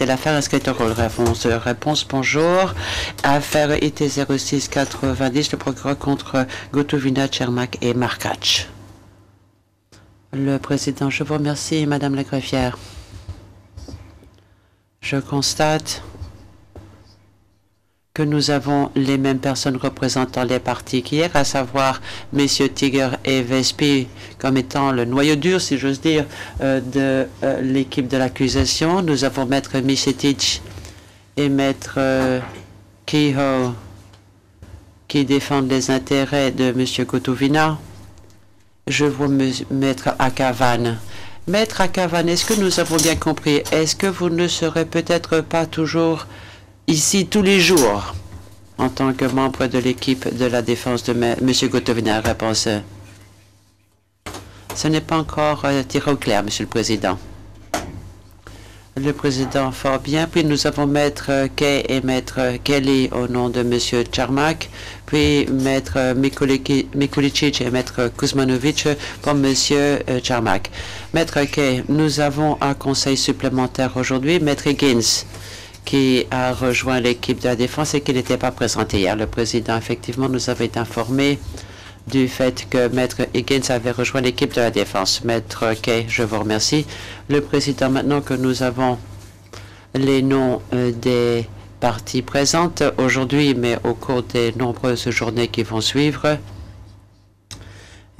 l'affaire inscrite au rôle. Réponse, bonjour. Affaire IT 0690, le procureur contre Gotovina, Cermak et Markac. Le président, je vous remercie, Madame la greffière. Je constate que nous avons les mêmes personnes représentant les partis qu'hier, à savoir messieurs Tiger et Vespi comme étant le noyau dur, si j'ose dire, de l'équipe de l'accusation. Nous avons maître Misetic et maître Kehoe qui défendent les intérêts de monsieur Gotovina. Je vois maître Akavan. Maître Akavan, est-ce que nous avons bien compris? Est-ce que vous ne serez peut-être pas toujours ici tous les jours en tant que membre de l'équipe de la défense de M. Gotovina? Réponse. Ce n'est pas encore tiré au clair, Monsieur le Président. Le Président, fort bien. Puis nous avons Maître Kay et Maître Kelly au nom de M. Cermak, puis Maître Mikulicic et Maître Kuzmanovic pour M. Cermak. Maître Kay, nous avons un conseil supplémentaire aujourd'hui. Maître Higgins, qui a rejoint l'équipe de la défense et qui n'était pas présenté hier. Le Président, effectivement, nous avait informé du fait que Maître Higgins avait rejoint l'équipe de la défense. Maître Kay, je vous remercie. Le Président, maintenant que nous avons les noms des parties présentes aujourd'hui, mais au cours des nombreuses journées qui vont suivre,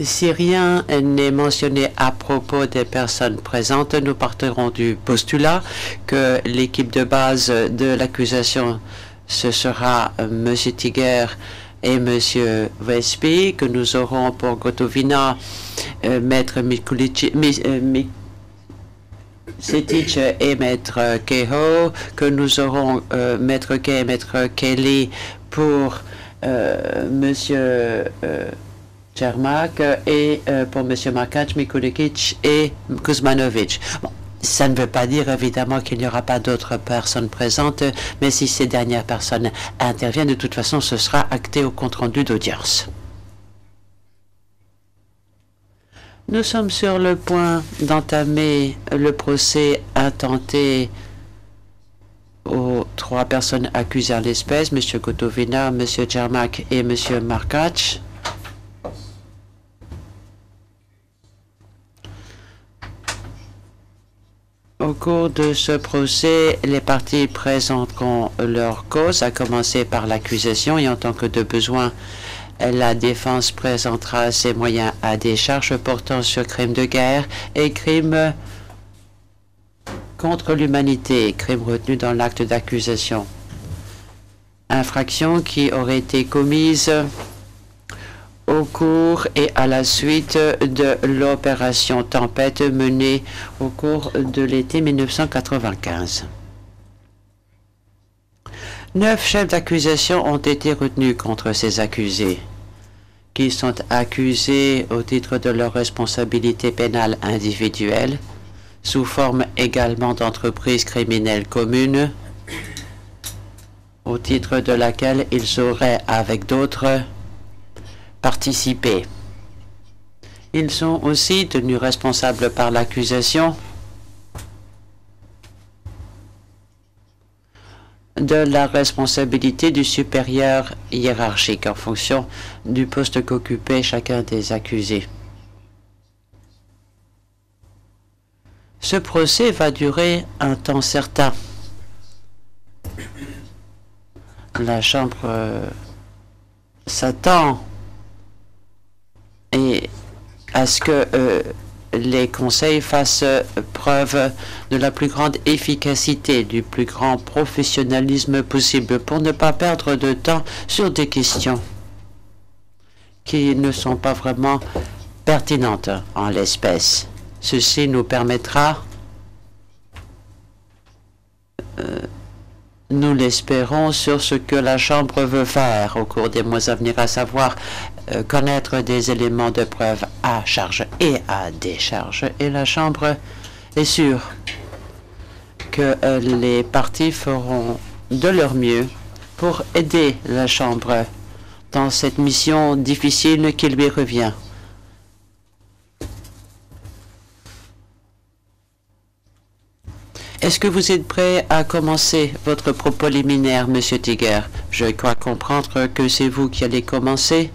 si rien n'est mentionné à propos des personnes présentes, nous partirons du postulat que l'équipe de base de l'accusation, ce sera M. Tiger et M. Vespi, que nous aurons pour Gotovina Maître Mikulicic et Maître Kehoe, que nous aurons Maître Kay et Maître Kelly pour M. Cermak et pour M. Markac, Mikulicic et Kuzmanovic. Bon, ça ne veut pas dire évidemment qu'il n'y aura pas d'autres personnes présentes, mais si ces dernières personnes interviennent, de toute façon, ce sera acté au compte-rendu d'audience. Nous sommes sur le point d'entamer le procès intenté aux 3 personnes accusées en l'espèce, M. Gotovina, M. Cermak et M. Markac. Au cours de ce procès, les parties présenteront leur cause, à commencer par l'accusation, et en tant que de besoin, la défense présentera ses moyens à décharge portant sur crimes de guerre et crimes contre l'humanité, crimes retenus dans l'acte d'accusation. Infractions qui auraient été commises au cours et à la suite de l'opération Tempête menée au cours de l'été 1995. 9 chefs d'accusation ont été retenus contre ces accusés, qui sont accusés au titre de leur responsabilité pénale individuelle, sous forme également d'entreprise criminelle commune, au titre de laquelle ils auraient, avec d'autres, participé. Ils sont aussi tenus responsables par l'accusation de la responsabilité du supérieur hiérarchique en fonction du poste qu'occupait chacun des accusés. Ce procès va durer un temps certain. La Chambre s'attend à ce que les conseils fassent preuve de la plus grande efficacité, du plus grand professionnalisme possible pour ne pas perdre de temps sur des questions qui ne sont pas vraiment pertinentes en l'espèce. Ceci nous permettra, nous l'espérons, sur ce que la Chambre veut faire au cours des mois à venir, à savoir connaître des éléments de preuve à charge et à décharge. Et la Chambre est sûre que les partis feront de leur mieux pour aider la Chambre dans cette mission difficile qui lui revient. Est-ce que vous êtes prêt à commencer votre propos liminaire, Monsieur Tiger? Je crois comprendre que c'est vous qui allez commencer.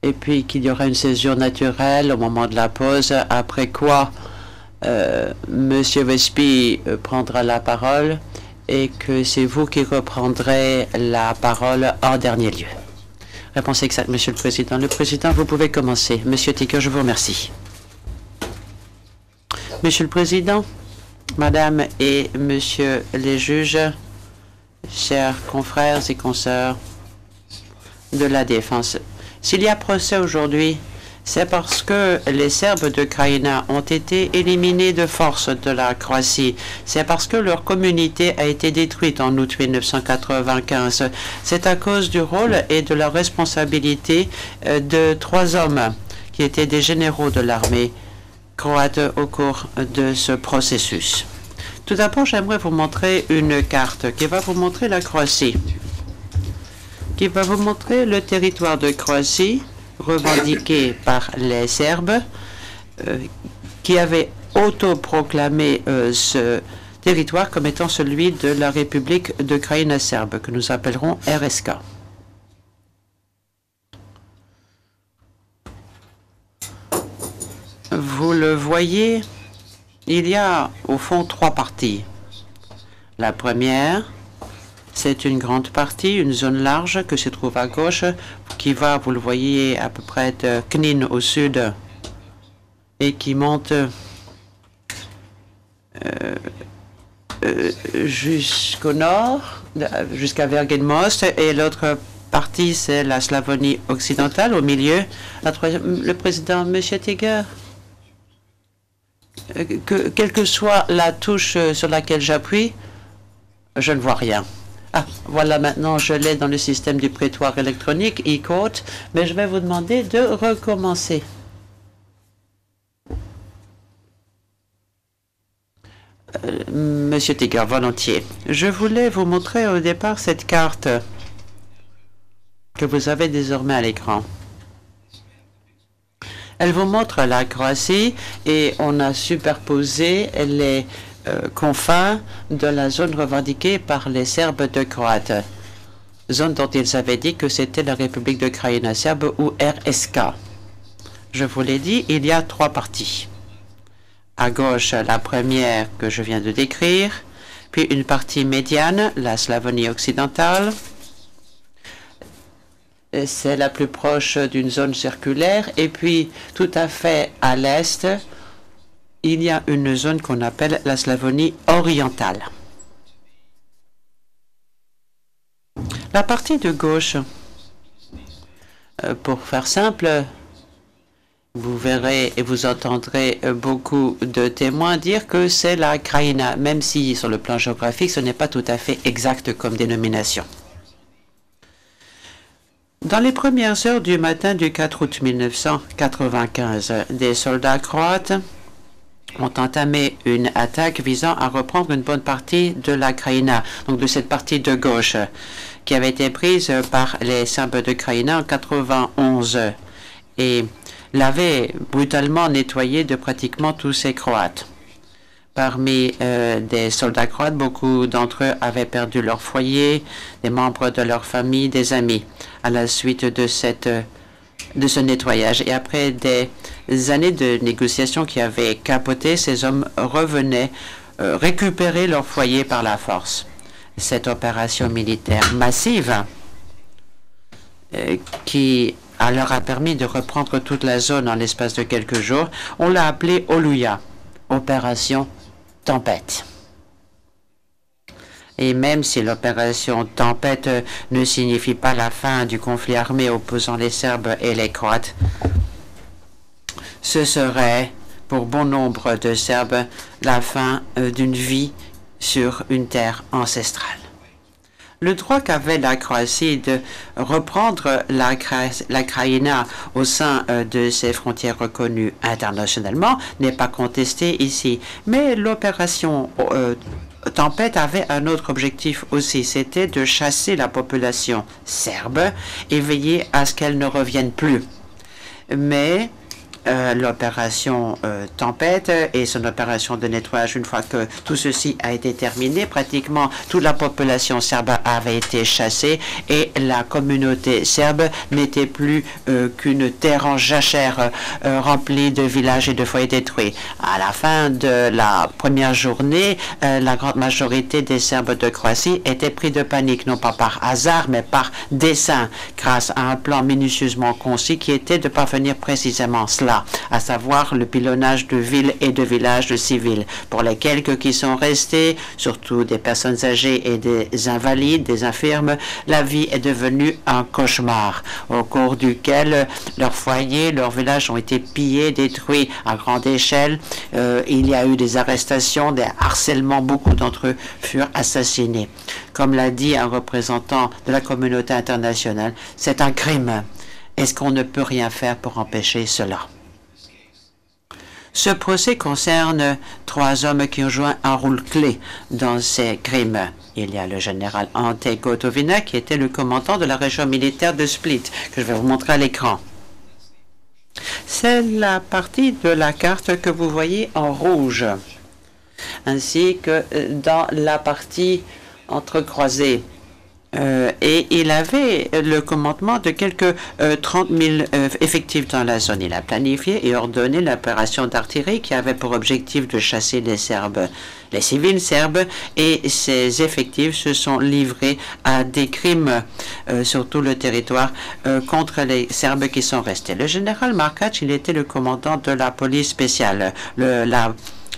Et puis qu'il y aura une césure naturelle au moment de la pause, après quoi Monsieur Westby prendra la parole et que c'est vous qui reprendrez la parole en dernier lieu. Réponse exacte, Monsieur le Président. Le Président, vous pouvez commencer. Monsieur Tiger, je vous remercie. Monsieur le Président, Madame et Monsieur les juges, chers confrères et consoeurs de la défense, s'il y a procès aujourd'hui, c'est parce que les Serbes de Krajina ont été éliminés de force de la Croatie. C'est parce que leur communauté a été détruite en août 1995. C'est à cause du rôle et de la responsabilité de 3 hommes qui étaient des généraux de l'armée croate au cours de ce processus. Tout d'abord, j'aimerais vous montrer une carte qui va vous montrer la Croatie, qui va vous montrer le territoire de Croatie revendiqué par les Serbes qui avaient autoproclamé ce territoire comme étant celui de la République de Krajina serbe, que nous appellerons RSK. Vous le voyez, il y a au fond 3 parties. La première, c'est une grande partie, une zone large que se trouve à gauche, qui va, vous le voyez, à peu près de Knin au sud et qui monte jusqu'au nord, jusqu'à Vergenmost. Et l'autre partie, c'est la Slavonie occidentale au milieu. Le président, M. Tiger, quelle que soit la touche sur laquelle j'appuie, je ne vois rien. Ah, voilà, maintenant je l'ai dans le système du prétoire électronique, e-court, mais je vais vous demander de recommencer. Monsieur Tiger, volontiers. Je voulais vous montrer au départ cette carte que vous avez désormais à l'écran. Elle vous montre la Croatie et on a superposé les confins de la zone revendiquée par les Serbes de Croate, zone dont ils avaient dit que c'était la République de Krajina serbe ou RSK. Je vous l'ai dit, il y a 3 parties. À gauche, la première que je viens de décrire, puis une partie médiane, la Slavonie occidentale. C'est la plus proche d'une zone circulaire, et puis tout à fait à l'est, il y a une zone qu'on appelle la Slavonie orientale. La partie de gauche, pour faire simple, vous verrez et vous entendrez beaucoup de témoins dire que c'est la Krajina, même si sur le plan géographique, ce n'est pas tout à fait exact comme dénomination. Dans les premières heures du matin du 4 août 1995, des soldats croates ont entamé une attaque visant à reprendre une bonne partie de la Krajina, donc de cette partie de gauche, qui avait été prise par les Serbes de Krajina en 91 et l'avait brutalement nettoyée de pratiquement tous ces Croates. Parmi des soldats croates, beaucoup d'entre eux avaient perdu leur foyer, des membres de leur famille, des amis, à la suite de ce nettoyage. Et après des années de négociations qui avaient capoté, ces hommes revenaient récupérer leur foyer par la force. Cette opération militaire massive qui leur a permis de reprendre toute la zone en l'espace de quelques jours, on l'a appelée Oluja, opération Tempête. Et même si l'opération Tempête ne signifie pas la fin du conflit armé opposant les Serbes et les Croates, ce serait, pour bon nombre de Serbes, la fin d'une vie sur une terre ancestrale. Le droit qu'avait la Croatie de reprendre la Krajina au sein de ses frontières reconnues internationalement n'est pas contesté ici. Mais l'opération Tempête avait un autre objectif aussi, c'était de chasser la population serbe et veiller à ce qu'elle ne revienne plus. Mais l'opération Tempête et son opération de nettoyage. Une fois que tout ceci a été terminé, pratiquement toute la population serbe avait été chassée et la communauté serbe n'était plus qu'une terre en jachère remplie de villages et de foyers détruits. À la fin de la première journée, la grande majorité des Serbes de Croatie étaient pris de panique, non pas par hasard, mais par dessein, grâce à un plan minutieusement concis qui était de parvenir précisément cela, à savoir le pilonnage de villes et de villages de civils. Pour les quelques qui sont restés, surtout des personnes âgées et des invalides, des infirmes, la vie est devenue un cauchemar, au cours duquel leurs foyers, leurs villages ont été pillés, détruits à grande échelle. Il y a eu des arrestations, des harcèlements, beaucoup d'entre eux furent assassinés. Comme l'a dit un représentant de la communauté internationale, c'est un crime. Est-ce qu'on ne peut rien faire pour empêcher cela? Ce procès concerne 3 hommes qui ont joué un rôle clé dans ces crimes. Il y a le général Ante Gotovina, qui était le commandant de la région militaire de Split, que je vais vous montrer à l'écran. C'est la partie de la carte que vous voyez en rouge, ainsi que dans la partie entrecroisée. Et il avait le commandement de quelques 30 000 effectifs dans la zone. Il a planifié et ordonné l'opération d'artillerie qui avait pour objectif de chasser les Serbes. Les civils serbes et ses effectifs se sont livrés à des crimes sur tout le territoire contre les Serbes qui sont restés. Le général Markac, il était le commandant de la police spéciale,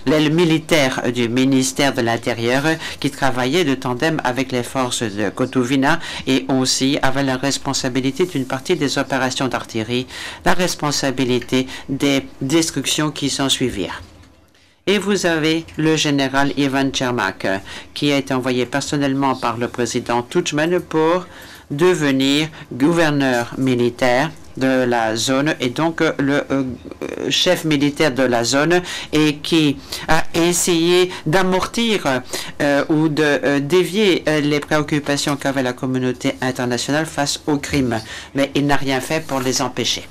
l'aile militaire du ministère de l'Intérieur qui travaillait de tandem avec les forces de Gotovina et aussi avait la responsabilité d'une partie des opérations d'artillerie, la responsabilité des destructions qui s'en suivirent. Et vous avez le général Ivan Čermak qui a été envoyé personnellement par le président Tudjman pour devenir gouverneur militaire de la zone et donc le chef militaire de la zone et qui a essayé d'amortir ou de dévier les préoccupations qu'avait la communauté internationale face aux crimes. Mais il n'a rien fait pour les empêcher.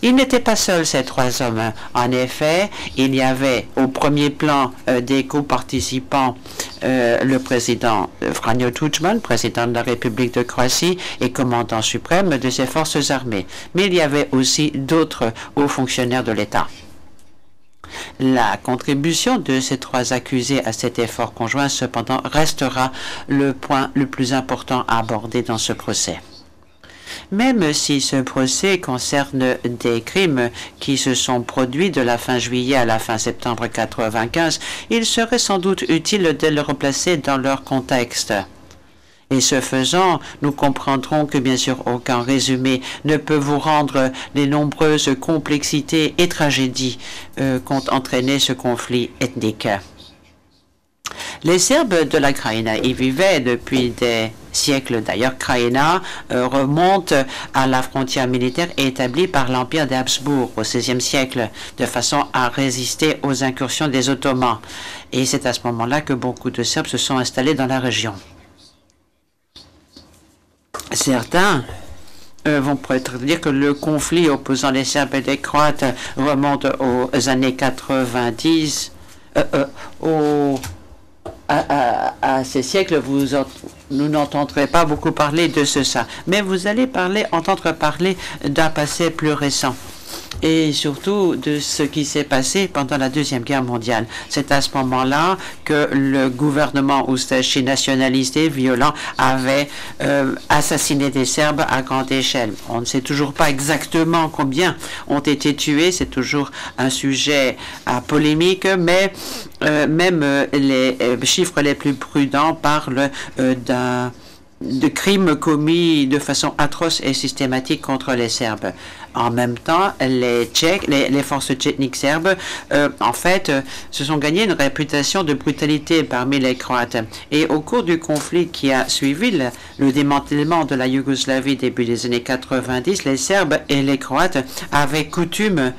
Il n'était pas seul, ces 3 hommes. En effet, il y avait au premier plan des co-participants le président Franjo Tudjman, président de la République de Croatie et commandant suprême de ses forces armées. Mais il y avait aussi d'autres hauts fonctionnaires de l'État. La contribution de ces 3 accusés à cet effort conjoint, cependant, restera le point le plus important à aborder dans ce procès. Même si ce procès concerne des crimes qui se sont produits de la fin juillet à la fin septembre 1995, il serait sans doute utile de le replacer dans leur contexte. Et ce faisant, nous comprendrons que bien sûr aucun résumé ne peut vous rendre les nombreuses complexités et tragédies qu'ont entraîné ce conflit ethnique. Les Serbes de la Krajina y vivaient depuis des siècles. D'ailleurs, Krajina remonte à la frontière militaire établie par l'Empire des Habsbourg au XVIe siècle, de façon à résister aux incursions des Ottomans. Et c'est à ce moment-là que beaucoup de Serbes se sont installés dans la région. Certains vont peut-être dire que le conflit opposant les Serbes et les Croates remonte aux années 90, à ces siècles, nous n'entendrez pas beaucoup parler de ça, mais vous allez entendre parler d'un passé plus récent et surtout de ce qui s'est passé pendant la Deuxième Guerre mondiale. C'est à ce moment-là que le gouvernement oustachie nationaliste et violent avait assassiné des Serbes à grande échelle. On ne sait toujours pas exactement combien ont été tués, c'est toujours un sujet à polémique, mais même les chiffres les plus prudents parlent de crimes commis de façon atroce et systématique contre les Serbes. En même temps, les forces tchétniques serbes, en fait, se sont gagné une réputation de brutalité parmi les Croates. Et au cours du conflit qui a suivi le démantèlement de la Yougoslavie début des années 90, les Serbes et les Croates avaient coutume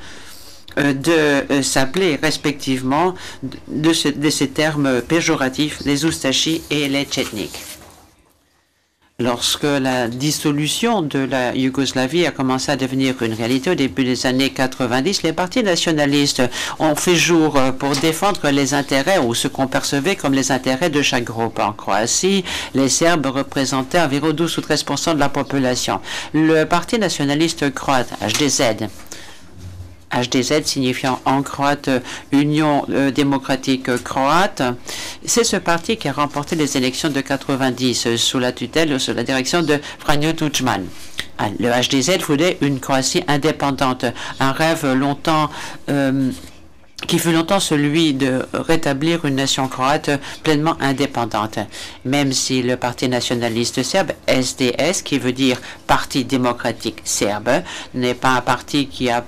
de s'appeler respectivement de ces termes péjoratifs, les Oustachis et les Tchétniks. Lorsque la dissolution de la Yougoslavie a commencé à devenir une réalité au début des années 90, les partis nationalistes ont fait jour pour défendre les intérêts ou ce qu'on percevait comme les intérêts de chaque groupe. En Croatie, les Serbes représentaient environ 12 ou 13% de la population. Le parti nationaliste croate, HDZ signifiant en croate Union démocratique croate. C'est ce parti qui a remporté les élections de 90 sous la tutelle, sous la direction de Franjo Tuđman. Le HDZ voulait une Croatie indépendante, un rêve qui fut longtemps celui de rétablir une nation croate pleinement indépendante. Même si le Parti nationaliste serbe, SDS, qui veut dire Parti démocratique serbe, n'est pas un parti qui a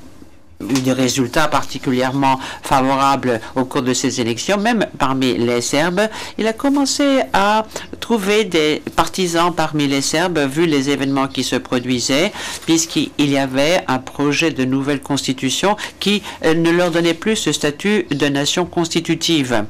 eu des résultats particulièrement favorables au cours de ces élections, même parmi les Serbes, il a commencé à trouver des partisans parmi les Serbes, vu les événements qui se produisaient, puisqu'il y avait un projet de nouvelle constitution qui ne leur donnait plus ce statut de nation constitutive.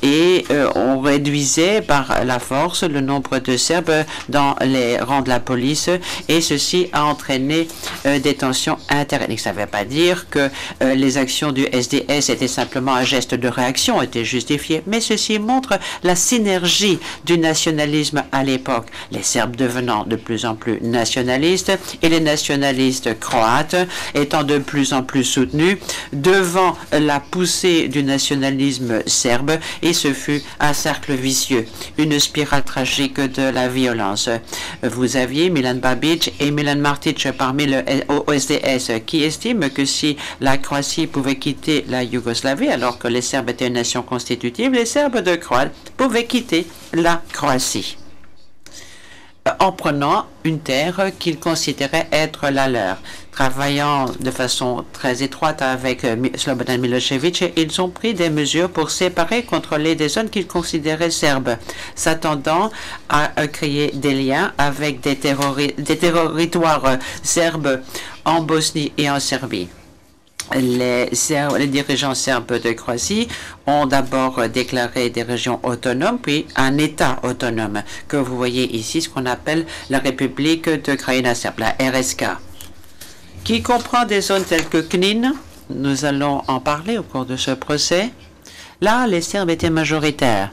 Et on réduisait par la force le nombre de Serbes dans les rangs de la police, et ceci a entraîné des tensions interethniques. Ça ne veut pas dire que les actions du SDS étaient simplement un geste de réaction, étaient justifiées, mais ceci montre la synergie du nationalisme à l'époque, les Serbes devenant de plus en plus nationalistes et les nationalistes croates étant de plus en plus soutenus devant la poussée du nationalisme serbe, et ce fut un cercle vicieux, une spirale tragique de la violence. Vous aviez Milan Babic et Milan Martic parmi le SDS qui estiment que si la Croatie pouvait quitter la Yougoslavie alors que les Serbes étaient une nation constitutive, les Serbes de Croate pouvaient quitter la Croatie en prenant une terre qu'ils considéraient être la leur. Travaillant de façon très étroite avec Slobodan Milosevic, ils ont pris des mesures pour séparer et contrôler des zones qu'ils considéraient serbes, s'attendant à créer des liens avec des territoires serbes en Bosnie et en Serbie. Les dirigeants serbes de Croatie ont d'abord déclaré des régions autonomes, puis un État autonome, que vous voyez ici, ce qu'on appelle la République de Krajina serbe, la RSK, qui comprend des zones telles que Knin. Nous allons en parler au cours de ce procès. Là, les Serbes étaient majoritaires.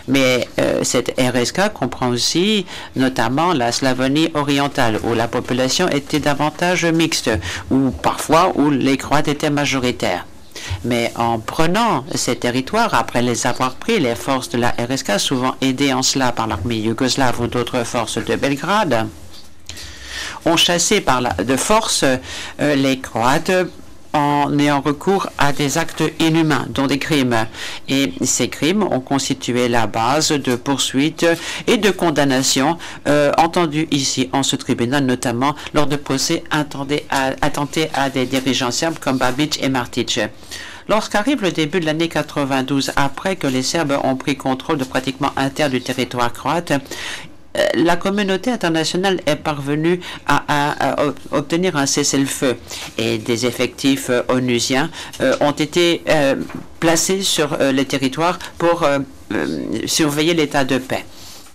Mais cette RSK comprend aussi notamment la Slavonie orientale, où la population était davantage mixte, ou parfois où les Croates étaient majoritaires. Mais en prenant ces territoires, après les avoir pris, les forces de la RSK, souvent aidées en cela par l'armée yougoslave ou d'autres forces de Belgrade, ont chassé de force les Croates en ayant recours à des actes inhumains, dont des crimes. Et ces crimes ont constitué la base de poursuites et de condamnations entendues ici en ce tribunal, notamment lors de procès attentés à des dirigeants serbes comme Babic et Martic. Lorsqu'arrive le début de l'année 92, après que les Serbes ont pris contrôle de pratiquement un tiers du territoire croate, la communauté internationale est parvenue à obtenir un cessez-le-feu et des effectifs onusiens ont été placés sur le territoire pour surveiller l'état de paix.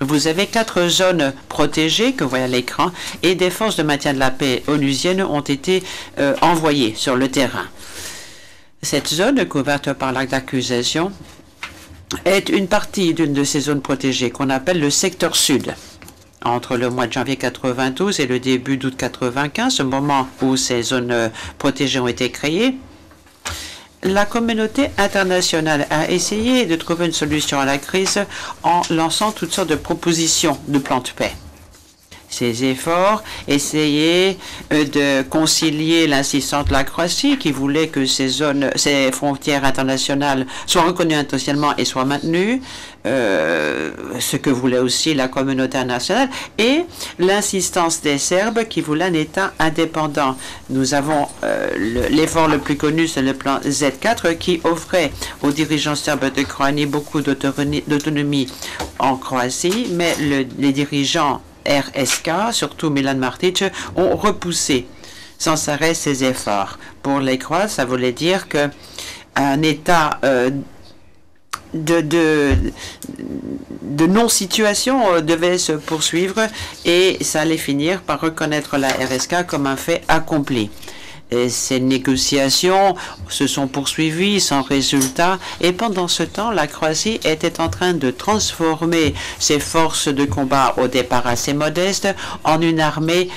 Vous avez 4 zones protégées que vous voyez à l'écran et des forces de maintien de la paix onusiennes ont été envoyées sur le terrain. Cette zone, couverte par l'acte d'accusation, est une partie d'une de ces zones protégées qu'on appelle le secteur sud. Entre le mois de janvier 92 et le début d'août 95, ce moment où ces zones protégées ont été créées, la communauté internationale a essayé de trouver une solution à la crise en lançant toutes sortes de propositions de plans de paix. Ces efforts essayaient de concilier l'insistance de la Croatie qui voulait que ces frontières internationales soient reconnues internationalement et soient maintenues, ce que voulait aussi la communauté internationale, et l'insistance des Serbes qui voulaient un État indépendant. Nous avons l'effort le plus connu, c'est le plan Z4 qui offrait aux dirigeants serbes de Croatie beaucoup d'autonomie en Croatie, mais les dirigeants RSK, surtout Milan Martic, ont repoussé sans arrêt ces efforts. Pour les Croates, ça voulait dire qu'un État de non-situation devait se poursuivre et ça allait finir par reconnaître la RSK comme un fait accompli. Et ces négociations se sont poursuivies sans résultat et pendant ce temps, la Croatie était en train de transformer ses forces de combat au départ assez modestes en une armée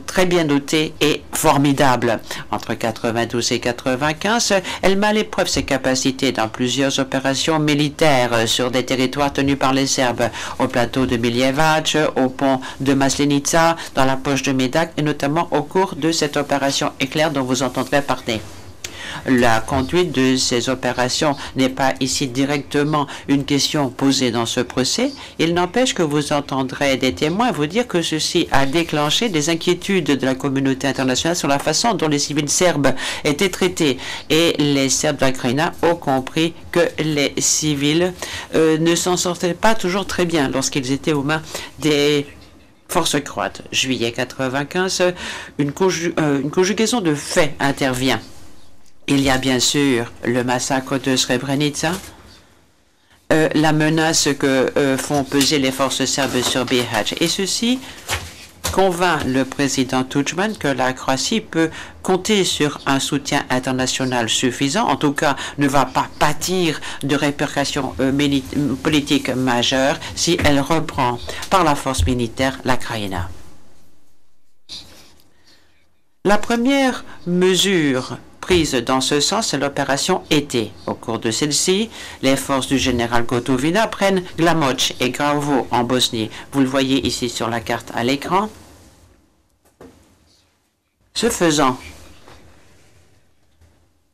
très bien dotée et formidable. Entre 92 et 95, elle met à l'épreuve ses capacités dans plusieurs opérations militaires sur des territoires tenus par les Serbes, au plateau de Miljevac, au pont de Maslenica, dans la poche de Medak et notamment au cours de cette opération éclair dont vous entendrez parler. La conduite de ces opérations n'est pas ici directement une question posée dans ce procès. Il n'empêche que vous entendrez des témoins vous dire que ceci a déclenché des inquiétudes de la communauté internationale sur la façon dont les civils serbes étaient traités. Et les Serbes de la Krajina ont compris que les civils ne s'en sortaient pas toujours très bien lorsqu'ils étaient aux mains des forces croates. Juillet 95, une conjugaison de faits intervient. Il y a bien sûr le massacre de Srebrenica, la menace que font peser les forces serbes sur Bihać. Et ceci convainc le président Tudjman que la Croatie peut compter sur un soutien international suffisant, en tout cas ne va pas pâtir de répercussions politiques majeures si elle reprend par la force militaire la Krajina. La première mesure prise dans ce sens, c'est l'opération Été. Au cours de celle-ci, les forces du général Gotovina prennent Glamoč et Grauvo en Bosnie. Vous le voyez ici sur la carte à l'écran. Ce faisant,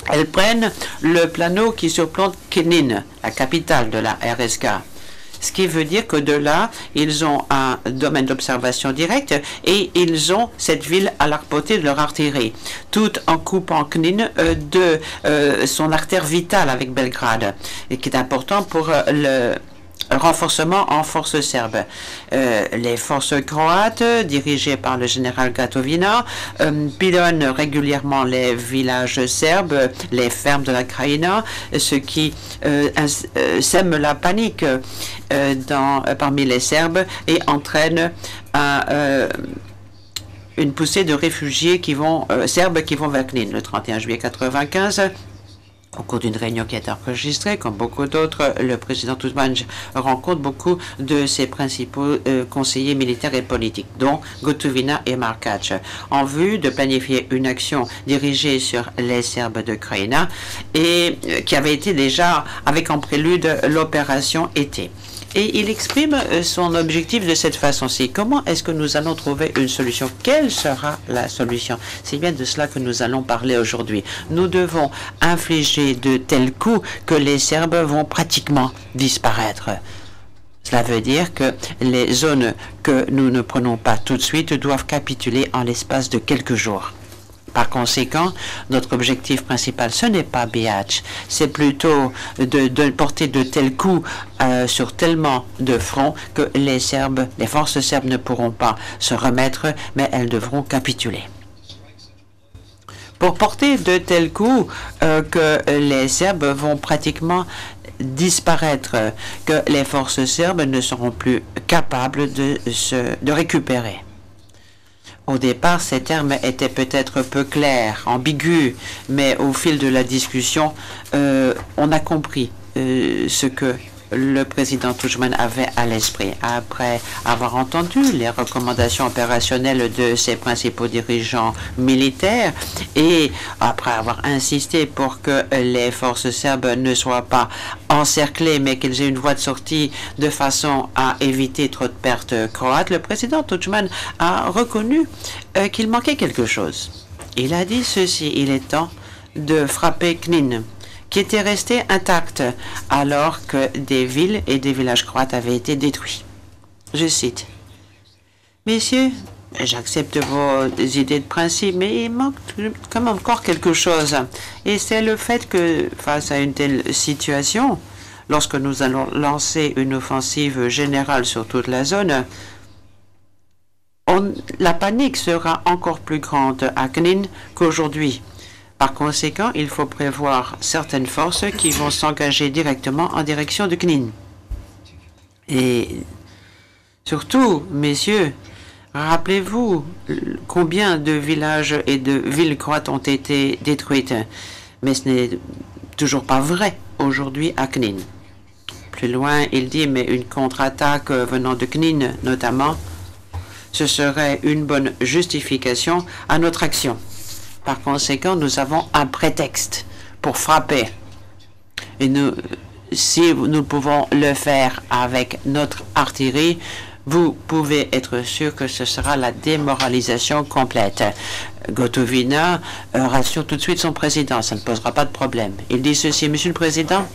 elles prennent le plano qui surplombe Knin, la capitale de la RSK. Ce qui veut dire que de là, ils ont un domaine d'observation direct et ils ont cette ville à l'arc-portée de leur artillerie, tout en coupant Knin de son artère vitale avec Belgrade, et qui est important pour le renforcement en forces serbes. Les forces croates, dirigées par le général Gotovina, pilonnent régulièrement les villages serbes, les fermes de la Krajina, ce qui sème la panique parmi les Serbes et entraîne une poussée de réfugiés serbes qui vont vers Knin. Le 31 juillet 1995, au cours d'une réunion qui est enregistrée, comme beaucoup d'autres, le président Tudjman rencontre beaucoup de ses principaux conseillers militaires et politiques, dont Gotovina et Markac, en vue de planifier une action dirigée sur les Serbes de Krajina et qui avait été déjà avec en prélude l'opération Été. Et il exprime son objectif de cette façon-ci. Comment est-ce que nous allons trouver une solution? Quelle sera la solution? C'est bien de cela que nous allons parler aujourd'hui. Nous devons infliger de tels coups que les Serbes vont pratiquement disparaître. Cela veut dire que les zones que nous ne prenons pas tout de suite doivent capituler en l'espace de quelques jours. Par conséquent, notre objectif principal, ce n'est pas Bihać, c'est plutôt de porter de tels coups sur tellement de fronts que les forces serbes ne pourront pas se remettre, mais elles devront capituler. Pour porter de tels coups que les Serbes vont pratiquement disparaître, que les forces serbes ne seront plus capables de récupérer. Au départ, ces termes étaient peut-être peu clairs, ambigus, mais au fil de la discussion, on a compris ce que le président Tudjman avait à l'esprit. Après avoir entendu les recommandations opérationnelles de ses principaux dirigeants militaires et après avoir insisté pour que les forces serbes ne soient pas encerclées mais qu'ils aient une voie de sortie de façon à éviter trop de pertes croates, le président Tudjman a reconnu qu'il manquait quelque chose. Il a dit ceci: il est temps de frapper Knin, qui était resté intact alors que des villes et des villages croates avaient été détruits. Je cite: « Messieurs, j'accepte vos idées de principe, mais il manque quand même encore quelque chose. Et c'est le fait que, face à une telle situation, lorsque nous allons lancer une offensive générale sur toute la zone, la panique sera encore plus grande à Knin qu'aujourd'hui. Par conséquent, il faut prévoir certaines forces qui vont s'engager directement en direction de Knin. Et surtout, messieurs, rappelez-vous combien de villages et de villes croates ont été détruites. Mais ce n'est toujours pas vrai aujourd'hui à Knin. Plus loin, il dit, mais une contre-attaque venant de Knin, notamment, ce serait une bonne justification à notre action. Par conséquent, nous avons un prétexte pour frapper. Et si nous pouvons le faire avec notre artillerie, vous pouvez être sûr que ce sera la démoralisation complète. Gotovina rassure tout de suite son président, ça ne posera pas de problème. Il dit ceci, Monsieur le Président,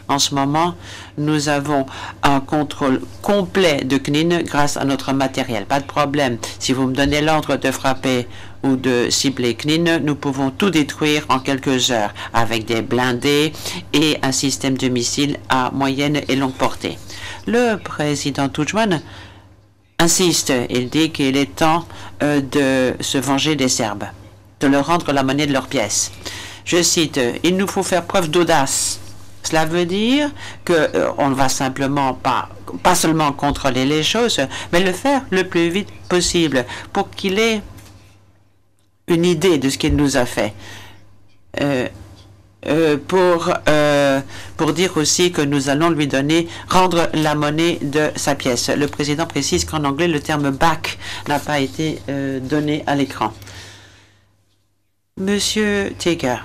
en ce moment, nous avons un contrôle complet de Knin grâce à notre matériel. Pas de problème. Si vous me donnez l'ordre de frapper ou de cibler Knin, nous pouvons tout détruire en quelques heures avec des blindés et un système de missiles à moyenne et longue portée. Le président Tudjman insiste. Il dit qu'il est temps de se venger des Serbes, de leur rendre la monnaie de leurs pièces. Je cite, « Il nous faut faire preuve d'audace. » Cela veut dire qu'on ne va simplement pas seulement contrôler les choses, mais le faire le plus vite possible pour qu'il ait une idée de ce qu'il nous a fait. Pour dire aussi que nous allons lui rendre la monnaie de sa pièce. Le président précise qu'en anglais, le terme « back » n'a pas été donné à l'écran. Monsieur Tiger,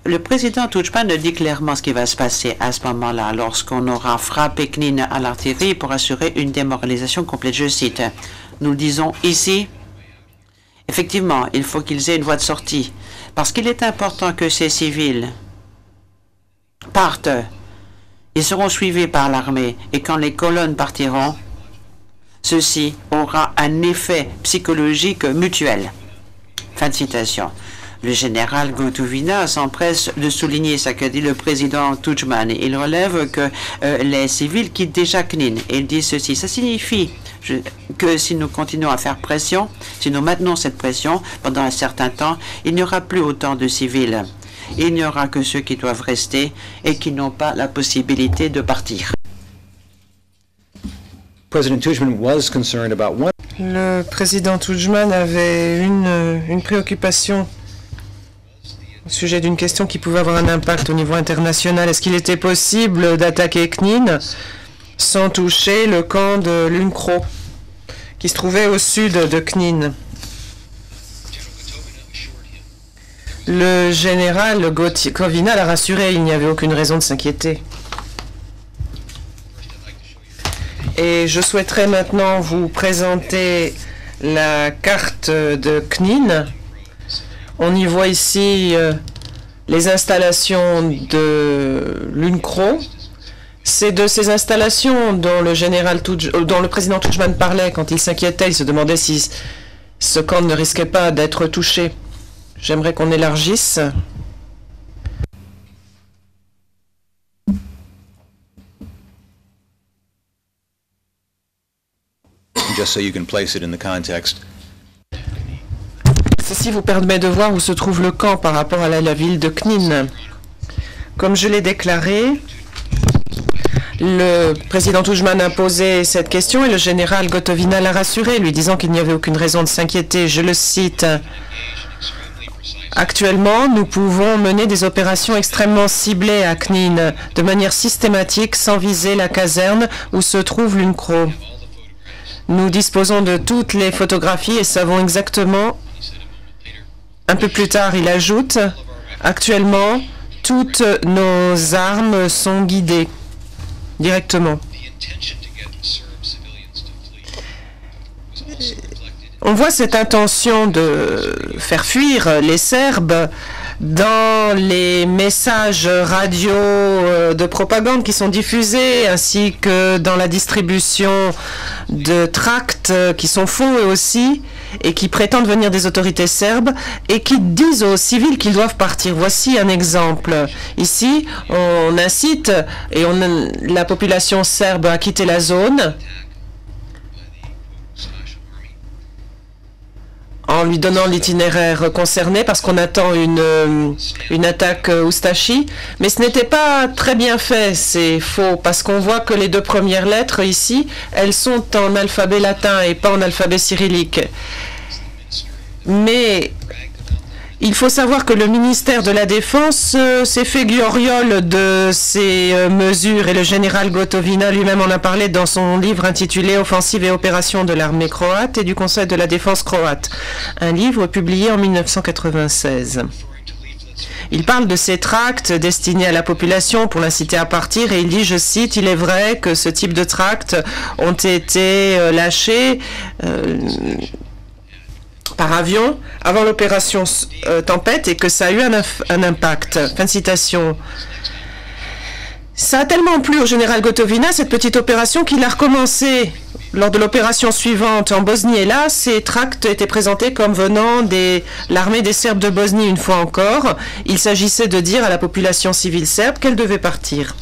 le président Tudjman dit clairement ce qui va se passer à ce moment-là, lorsqu'on aura frappé Knin à l'artillerie pour assurer une démoralisation complète. Je cite, nous le disons ici, effectivement, il faut qu'ils aient une voie de sortie, parce qu'il est important que ces civils partent. Ils seront suivis par l'armée, et quand les colonnes partiront, ceci aura un effet psychologique mutuel. Fin de citation. Le général Gotovina s'empresse de souligner ce qu'a dit le président Tudjman. Il relève que les civils quittent déjà Knin. Il dit ceci. Ça signifie que si nous continuons à faire pression, si nous maintenons cette pression pendant un certain temps, il n'y aura plus autant de civils. Il n'y aura que ceux qui doivent rester et qui n'ont pas la possibilité de partir. Le président Tudjman avait une préoccupation au sujet d'une question qui pouvait avoir un impact au niveau international. Est-ce qu'il était possible d'attaquer Knin sans toucher le camp de Lunkro, qui se trouvait au sud de Knin? Le général Gotovina l'a rassuré, il n'y avait aucune raison de s'inquiéter. Et je souhaiterais maintenant vous présenter la carte de Knin. On y voit ici les installations de Lunkro. C'est de ces installations dont le président Tudjman parlait quand il s'inquiétait. Il se demandait si ce camp ne risquait pas d'être touché. J'aimerais qu'on élargisse. Just so you can place it in the context. Ceci vous permet de voir où se trouve le camp par rapport à la ville de Knin. Comme je l'ai déclaré, le président Tudjman a posé cette question et le général Gotovina l'a rassuré, lui disant qu'il n'y avait aucune raison de s'inquiéter. Je le cite. Actuellement, nous pouvons mener des opérations extrêmement ciblées à Knin, de manière systématique, sans viser la caserne où se trouve Lunkro. Nous disposons de toutes les photographies et savons exactement. Un peu plus tard, il ajoute, actuellement, toutes nos armes sont guidées directement. On voit cette intention de faire fuir les Serbes dans les messages radio de propagande qui sont diffusés, ainsi que dans la distribution de tracts qui sont faux eux aussi, et qui prétendent venir des autorités serbes, et qui disent aux civils qu'ils doivent partir. Voici un exemple. Ici, on incite la population serbe à quitter la zone. en lui donnant l'itinéraire concerné parce qu'on attend une attaque Oustachi. Mais ce n'était pas très bien fait, c'est faux, parce qu'on voit que les deux premières lettres ici, elles sont en alphabet latin et pas en alphabet cyrillique. Mais il faut savoir que le ministère de la Défense s'est fait gloriole de ces mesures et le général Gotovina lui-même en a parlé dans son livre intitulé « Offensive et opérations de l'armée croate et du Conseil de la défense croate », un livre publié en 1996. Il parle de ces tracts destinés à la population pour l'inciter à partir et il dit, je cite, « Il est vrai que ce type de tracts ont été lâchés par avion avant l'opération Tempête et que ça a eu un impact. » Fin de citation. Ça a tellement plu au général Gotovina, cette petite opération, qu'il a recommencé lors de l'opération suivante en Bosnie. Et là, ces tracts étaient présentés comme venant de l'armée des Serbes de Bosnie une fois encore. Il s'agissait de dire à la population civile serbe qu'elle devait partir.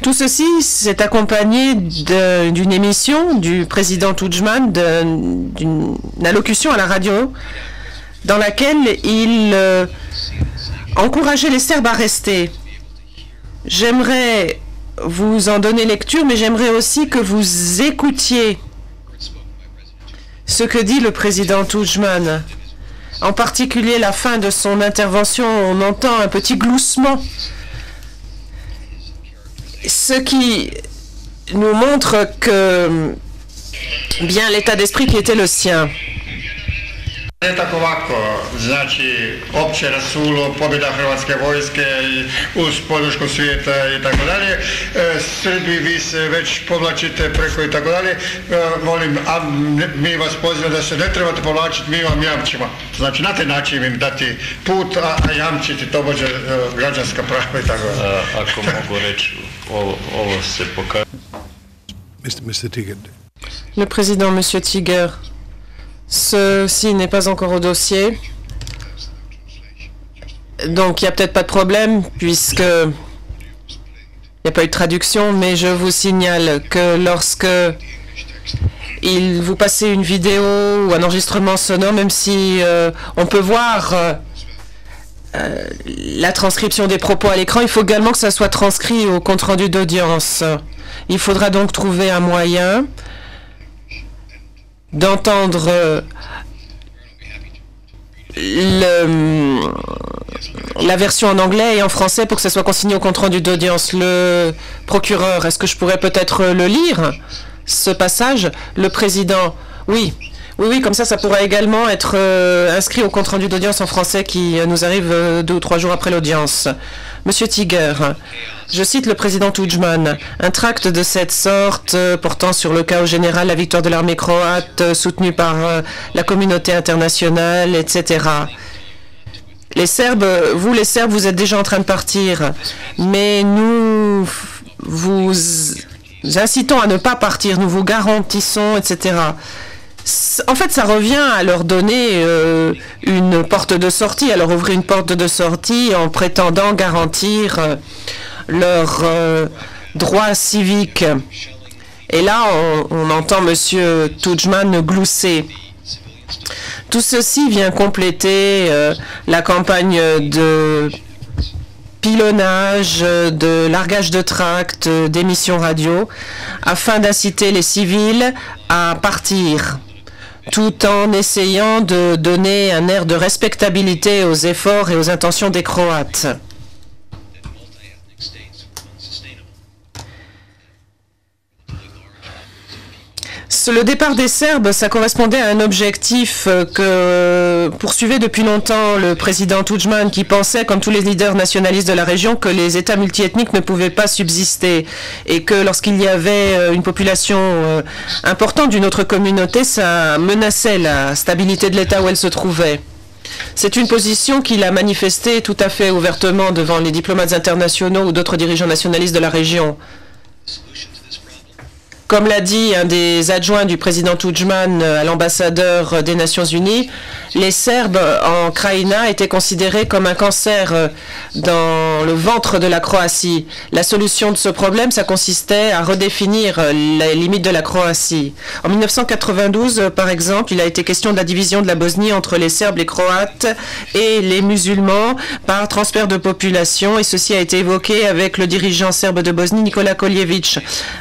Tout ceci s'est accompagné d'une émission du président Tudjman, d'une allocution à la radio, dans laquelle il encourageait les Serbes à rester. J'aimerais vous en donner lecture, mais j'aimerais aussi que vous écoutiez ce que dit le président Tudjman. En particulier, la fin de son intervention, on entend un petit gloussement. Ce qui nous montre que bien l'état d'esprit qui était le sien. Tako ovako, znači opće rasulo, pobjeda Hrvatske vojske i uz podršku svijeta i tako dalje. Srbi, vi se već povlačite preko i tako dalje. Molim, a mi vas pozivamo da se ne trebate povlačiti, mi vam jamčimo. Znači na taj način im dati put, a jamčiti tobože građanska prava i tako dalje. Ako mogu reći, ovo se pokazuje. Mr. Tiger. Le président, Monsieur Tiger. Ceci n'est pas encore au dossier. Donc il n'y a peut-être pas de problème puisque il n'y a pas eu de traduction, mais je vous signale que lorsque vous passez une vidéo ou un enregistrement sonore, même si on peut voir la transcription des propos à l'écran, il faut également que ça soit transcrit au compte-rendu d'audience. Il faudra donc trouver un moyen d'entendre la version en anglais et en français pour que ça soit consigné au compte-rendu d'audience. Le procureur, est-ce que je pourrais peut-être le lire, ce passage? Le président, oui, comme ça pourra également être inscrit au compte-rendu d'audience en français qui nous arrive 2 ou 3 jours après l'audience. Monsieur Tiger, je cite le président Tudjman, un tract de cette sorte portant sur le chaos général, la victoire de l'armée croate, soutenue par la communauté internationale, etc. Les Serbes, vous êtes déjà en train de partir, mais nous vous incitons à ne pas partir, nous vous garantissons, etc. En fait, ça revient à leur donner une porte de sortie, à leur ouvrir une porte de sortie en prétendant garantir leurs droits civiques. Et là, on entend M. Tudjman glousser. Tout ceci vient compléter la campagne de pilonnage, de largage de tracts, d'émissions radio, afin d'inciter les civils à partir, tout en essayant de donner un air de respectabilité aux efforts et aux intentions des Croates. Le départ des Serbes, ça correspondait à un objectif que poursuivait depuis longtemps le président Tudjman, qui pensait, comme tous les leaders nationalistes de la région, que les États multiethniques ne pouvaient pas subsister et que lorsqu'il y avait une population importante d'une autre communauté, ça menaçait la stabilité de l'État où elle se trouvait. C'est une position qu'il a manifestée tout à fait ouvertement devant les diplomates internationaux ou d'autres dirigeants nationalistes de la région. Comme l'a dit un des adjoints du président Tudjman à l'ambassadeur des Nations Unies, les Serbes en Krajina étaient considérés comme un cancer dans le ventre de la Croatie. La solution de ce problème, ça consistait à redéfinir les limites de la Croatie. En 1992, par exemple, il a été question de la division de la Bosnie entre les Serbes, les Croates et les musulmans par transfert de population, et ceci a été évoqué avec le dirigeant serbe de Bosnie, Nikola Koljević,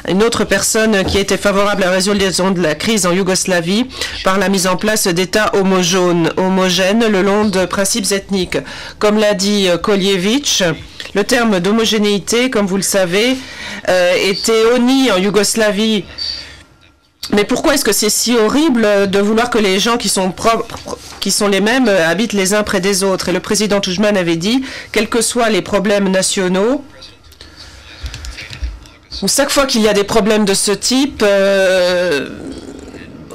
une autre personne qui était favorable à la résolution de la crise en Yougoslavie par la mise en place d'États homogènes le long de principes ethniques. Comme l'a dit Koljević, le terme d'homogénéité, comme vous le savez, était honni en Yougoslavie. Mais pourquoi est-ce que c'est si horrible de vouloir que les gens qui sont les mêmes habitent les uns près des autres? Et le président Tudjman avait dit, quels que soient les problèmes nationaux, chaque fois qu'il y a des problèmes de ce type,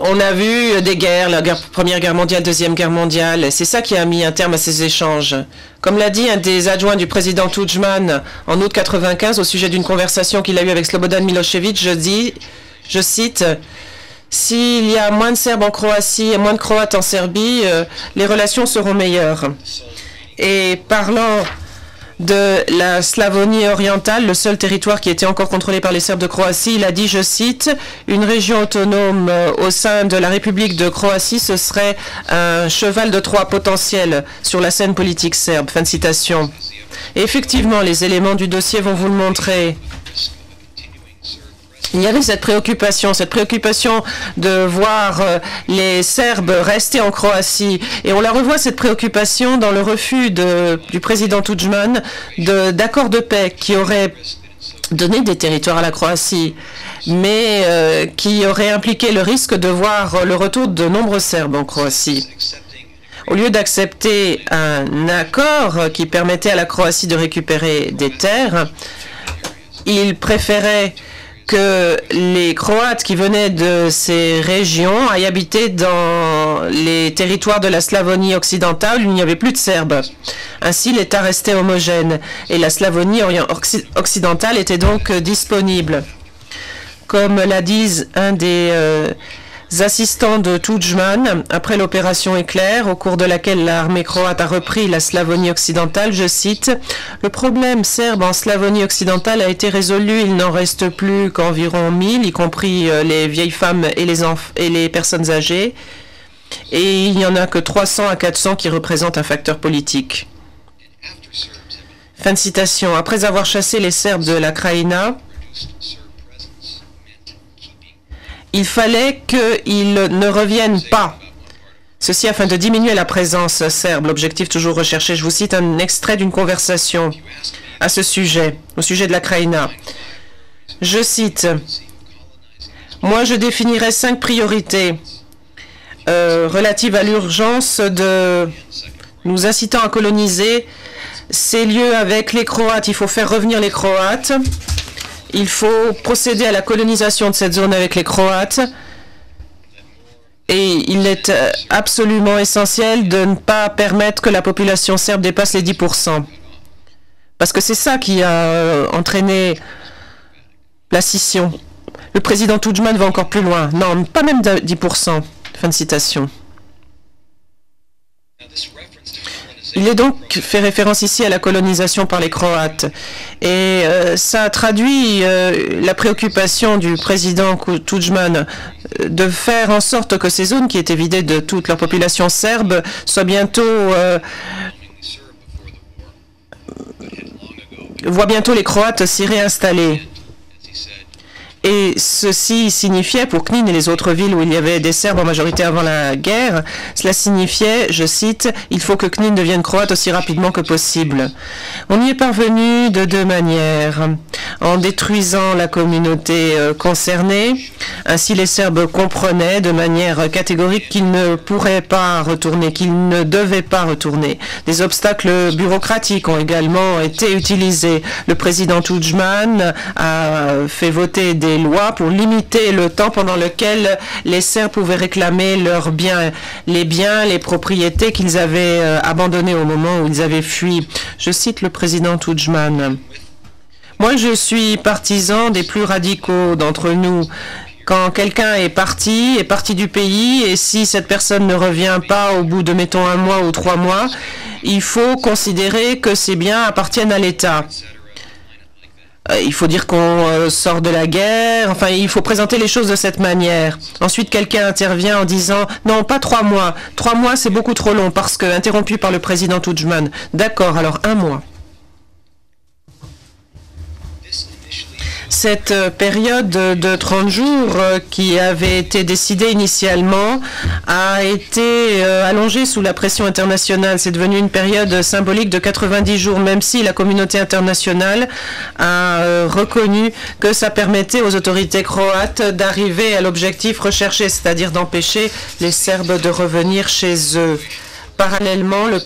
on a vu des guerres, la Première Guerre mondiale, Deuxième Guerre mondiale. C'est ça qui a mis un terme à ces échanges. Comme l'a dit un des adjoints du président Tudjman en août 1995 au sujet d'une conversation qu'il a eue avec Slobodan Milošević, je cite, « S'il y a moins de Serbes en Croatie et moins de Croates en Serbie, les relations seront meilleures. » Et parlant de la Slavonie orientale, le seul territoire qui était encore contrôlé par les Serbes de Croatie, il a dit, je cite, « Une région autonome au sein de la République de Croatie, ce serait un cheval de Troie potentiel sur la scène politique serbe. » Fin de citation. Et effectivement, les éléments du dossier vont vous le montrer. Il y avait cette préoccupation de voir les Serbes rester en Croatie. Et on la revoit, cette préoccupation, dans le refus du président Tudjman d'accords de paix qui auraient donné des territoires à la Croatie, mais qui auraient impliqué le risque de voir le retour de nombreux Serbes en Croatie. Au lieu d'accepter un accord qui permettait à la Croatie de récupérer des terres, il préférait que les Croates qui venaient de ces régions aillent habiter dans les territoires de la Slavonie occidentale où il n'y avait plus de Serbes. Ainsi, l'État restait homogène et la Slavonie occidentale était donc disponible. Comme l'a dit un des assistants de Tudjman, après l'opération Éclair, au cours de laquelle l'armée croate a repris la Slavonie occidentale, je cite, « Le problème serbe en Slavonie occidentale a été résolu, il n'en reste plus qu'environ 1000, y compris les vieilles femmes et les personnes âgées, et il n'y en a que 300 à 400 qui représentent un facteur politique. » Fin de citation. Après avoir chassé les Serbes de la Krajina, il fallait qu'ils ne reviennent pas. Ceci afin de diminuer la présence serbe, l'objectif toujours recherché. Je vous cite un extrait d'une conversation à ce sujet, au sujet de la Krajina. Je cite, « Moi, je définirais 5 priorités relatives à l'urgence de nous incitant à coloniser ces lieux avec les Croates. Il faut faire revenir les Croates. Il faut procéder à la colonisation de cette zone avec les Croates. Et il est absolument essentiel de ne pas permettre que la population serbe dépasse les 10%. Parce que c'est ça qui a entraîné la scission. Le président Tudjman va encore plus loin. Non, pas même 10%. Fin de citation. Il est donc fait référence ici à la colonisation par les Croates. Et ça traduit la préoccupation du président Tudjman de faire en sorte que ces zones qui étaient vidées de toute leur population serbe soient voient bientôt les Croates s'y réinstaller. Et ceci signifiait, pour Knin et les autres villes où il y avait des Serbes en majorité avant la guerre, cela signifiait, je cite, « Il faut que Knin devienne croate aussi rapidement que possible ». On y est parvenu de 2 manières. En détruisant la communauté concernée, ainsi les Serbes comprenaient de manière catégorique qu'ils ne pourraient pas retourner, qu'ils ne devaient pas retourner. Des obstacles bureaucratiques ont également été utilisés. Le président Tudjman a fait voter des lois pour limiter le temps pendant lequel les Serbes pouvaient réclamer leurs biens, les propriétés qu'ils avaient abandonnées au moment où ils avaient fui. Je cite le président Tudjman. « Moi, je suis partisan des plus radicaux d'entre nous Quand quelqu'un est parti du pays, et si cette personne ne revient pas au bout de, mettons, 1 mois ou 3 mois, il faut considérer que ces biens appartiennent à l'État. Il faut dire qu'on sort de la guerre, enfin, il faut présenter les choses de cette manière. Ensuite, quelqu'un intervient en disant « Non, pas 3 mois. 3 mois, c'est beaucoup trop long, parce que, interrompu par le président Tudjman. D'accord, alors 1 mois. » Cette période de 30 jours qui avait été décidée initialement a été allongée sous la pression internationale. C'est devenu une période symbolique de 90 jours, même si la communauté internationale a reconnu que ça permettait aux autorités croates d'arriver à l'objectif recherché, c'est-à-dire d'empêcher les Serbes de revenir chez eux. Parallèlement, le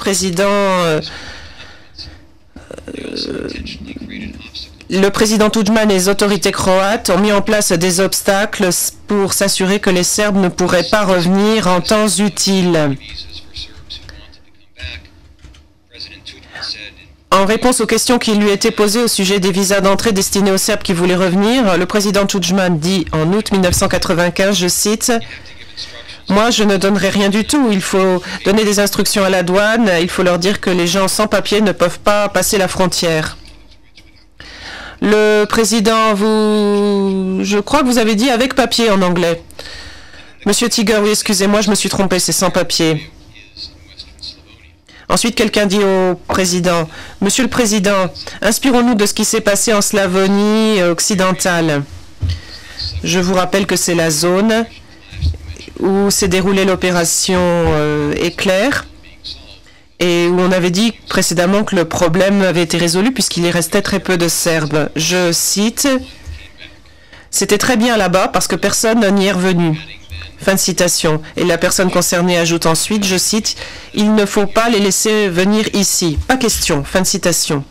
président Tudjman et les autorités croates ont mis en place des obstacles pour s'assurer que les Serbes ne pourraient pas revenir en temps utile. En réponse aux questions qui lui étaient posées au sujet des visas d'entrée destinés aux Serbes qui voulaient revenir, le président Tudjman dit en août 1995, je cite, « Moi, je ne donnerai rien du tout. Il faut donner des instructions à la douane. Il faut leur dire que les gens sans papier ne peuvent pas passer la frontière. » Le président, je crois que vous avez dit avec papier en anglais. Monsieur Tiger, oui, excusez-moi, je me suis trompé, c'est sans papier. Ensuite, quelqu'un dit au président, Monsieur le Président, inspirons-nous de ce qui s'est passé en Slavonie occidentale. Je vous rappelle que c'est la zone où s'est déroulée l'opération Éclair. Et où on avait dit précédemment que le problème avait été résolu puisqu'il y restait très peu de Serbes. Je cite, « C'était très bien là-bas parce que personne n'y est revenu. » Fin de citation. Et la personne concernée ajoute ensuite, je cite, « Il ne faut pas les laisser venir ici. Pas question. » Fin de citation.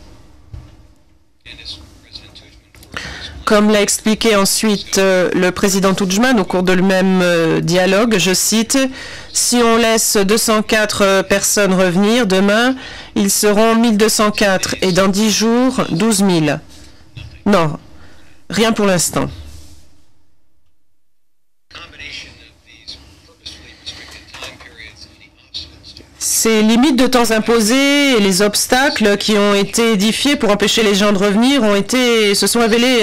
Comme l'a expliqué ensuite le président Tudjman au cours de le même dialogue, je cite, « Si on laisse 204 personnes revenir, demain, ils seront 1204 et dans 10 jours, 12 000. » Non, rien pour l'instant. Ces limites de temps imposées et les obstacles qui ont été édifiés pour empêcher les gens de revenir se sont révélés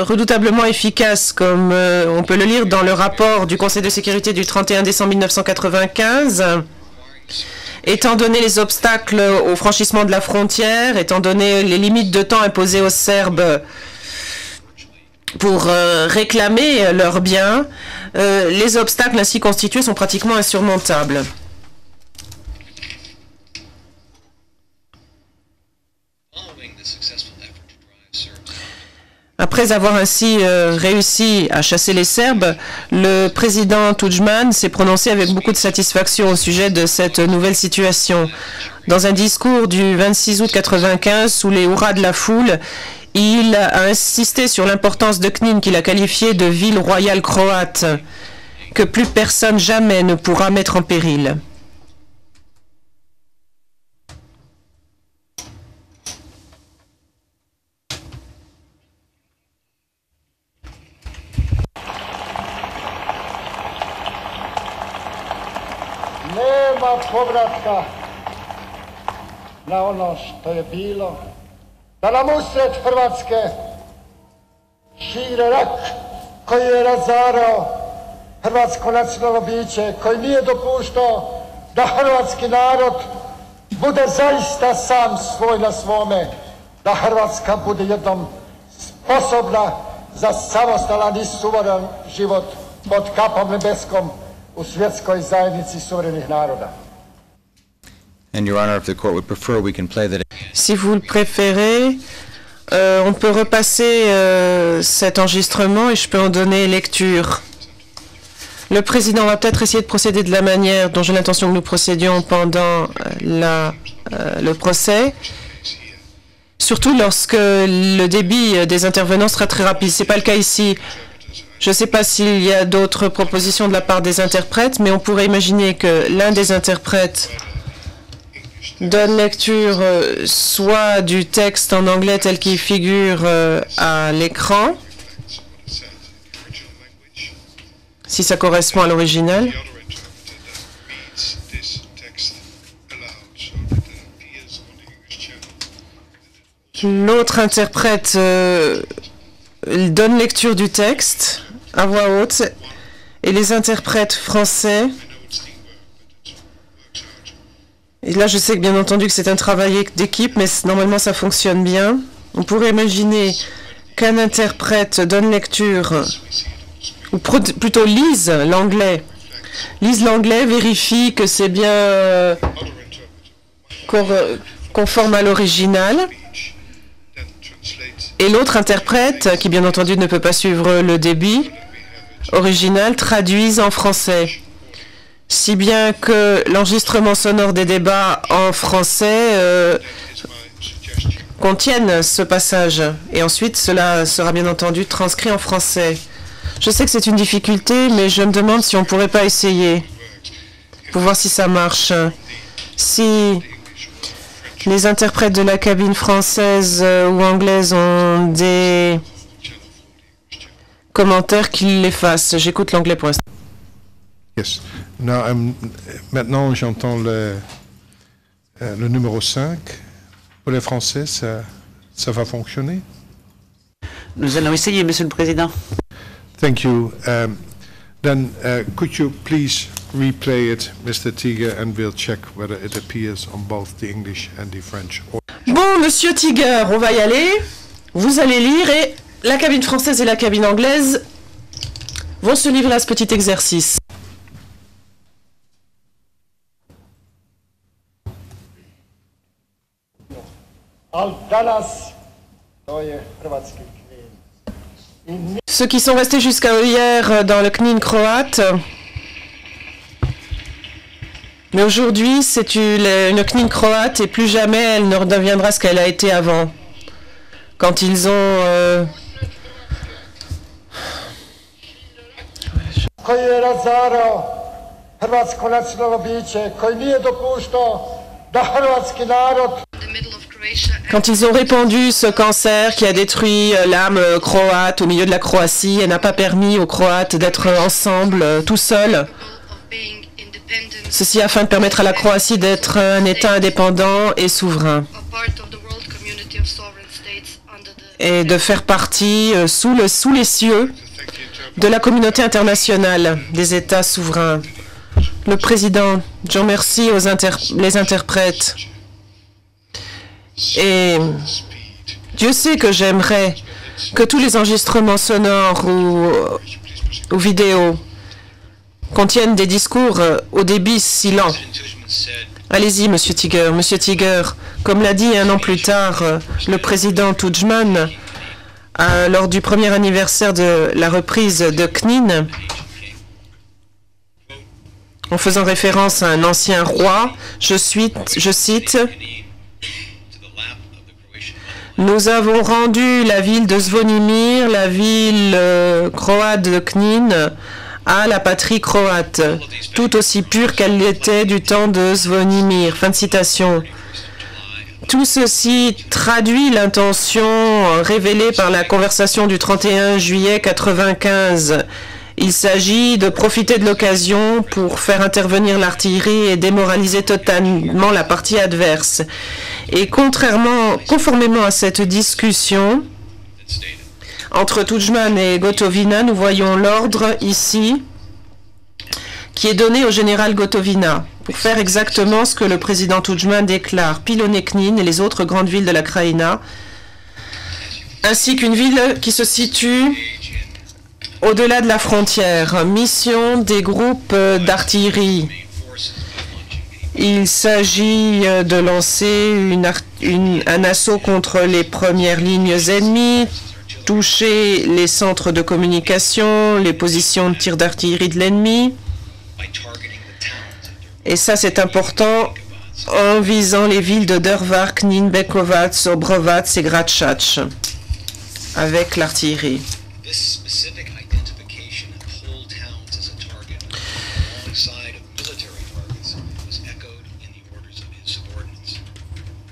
redoutablement efficaces, comme on peut le lire dans le rapport du Conseil de sécurité du 31 décembre 1995. Étant donné les obstacles au franchissement de la frontière, étant donné les limites de temps imposées aux Serbes pour réclamer leurs biens, les obstacles ainsi constitués sont pratiquement insurmontables. Après avoir ainsi réussi à chasser les Serbes, le président Tudjman s'est prononcé avec beaucoup de satisfaction au sujet de cette nouvelle situation. Dans un discours du 26 août 1995, sous les hurrahs de la foule, il a insisté sur l'importance de Knin, qu'il a qualifié de ville royale croate, que plus personne jamais ne pourra mettre en péril. Nema povratka na ono što je bilo, da nam usred Hrvatske šire rak koji je razarao hrvatsko nacionalno biće, koji nije dopuštao da hrvatski narod bude zaista sam svoj na svome, da Hrvatska bude jednom sposobna za samostalan i suveren život pod kapom nebeskom u svjetskoj zajednici suverenih naroda. And Your Honor, if the court would prefer, we can play that. Si vous le préférez, on peut repasser cet enregistrement et je peux en donner lecture. Le président va peut-être essayer de procéder de la manière dont j'ai l'intention que nous procédions pendant le procès, surtout lorsque le débit des intervenants sera très rapide. Ce n'est pas le cas ici. Je ne sais pas s'il y a d'autres propositions de la part des interprètes, mais on pourrait imaginer que l'un des interprètes donne lecture soit du texte en anglais tel qu'il figure à l'écran, si ça correspond à l'original. L'autre interprète donne lecture du texte à voix haute et les interprètes français. Et là, je sais que bien entendu que c'est un travail d'équipe, mais normalement ça fonctionne bien. On pourrait imaginer qu'un interprète donne lecture, ou plutôt lise l'anglais. Lise l'anglais, vérifie que c'est bien conforme à l'original. Et l'autre interprète, qui bien entendu ne peut pas suivre le débit original, traduise en français. Si bien que l'enregistrement sonore des débats en français contienne ce passage. Et ensuite, cela sera bien entendu transcrit en français. Je sais que c'est une difficulté, mais je me demande si on ne pourrait pas essayer pour voir si ça marche. Si les interprètes de la cabine française ou anglaise ont des commentaires, qu'ils les fassent. J'écoute l'anglais pour l'instant. Yes. Maintenant, j'entends le numéro 5. Pour les Français, ça va fonctionner? Nous allons essayer, Monsieur le Président. Thank you. Then, could you please replay it, Mr. Tiger, and we'll check whether it appears on both the English and the French. Bon, Monsieur Tiger, on va y aller. Vous allez lire et la cabine française et la cabine anglaise vont se livrer à ce petit exercice. Ceux qui sont restés jusqu'à hier dans le Knin croate, mais aujourd'hui c'est une Knin croate et plus jamais elle ne redeviendra ce qu'elle a été avant. Quand ils ont répandu ce cancer qui a détruit l'âme croate au milieu de la Croatie et n'a pas permis aux Croates d'être ensemble, tout seuls. Ceci afin de permettre à la Croatie d'être un État indépendant et souverain. Et de faire partie, sous les cieux, de la communauté internationale des États souverains. Le Président, je remercie les interprètes. Et Dieu sait que j'aimerais que tous les enregistrements sonores ou vidéos contiennent des discours au débit si lent. Allez-y, Monsieur Tiger. Monsieur Tiger, comme l'a dit un an plus tard le président Tudjman lors du premier anniversaire de la reprise de Knin, en faisant référence à un ancien roi, je cite, « Nous avons rendu la ville de Zvonimir, la ville croate de Knin, à la patrie croate, tout aussi pure qu'elle l'était du temps de Zvonimir. » Fin de citation. Tout ceci traduit l'intention révélée par la conversation du 31 juillet 1995. Il s'agit de profiter de l'occasion pour faire intervenir l'artillerie et démoraliser totalement la partie adverse. Et conformément à cette discussion entre Tudjman et Gotovina, nous voyons l'ordre ici qui est donné au général Gotovina pour faire exactement ce que le président Tudjman déclare, pilonner Knin et les autres grandes villes de la Krajina, ainsi qu'une ville qui se situe au-delà de la frontière. Mission des groupes d'artillerie. Il s'agit de lancer un assaut contre les premières lignes ennemies, toucher les centres de communication, les positions de tir d'artillerie de l'ennemi. Et ça, c'est important en visant les villes de Drvar, Knin, Bekovac, Obrovac et Gracach avec l'artillerie.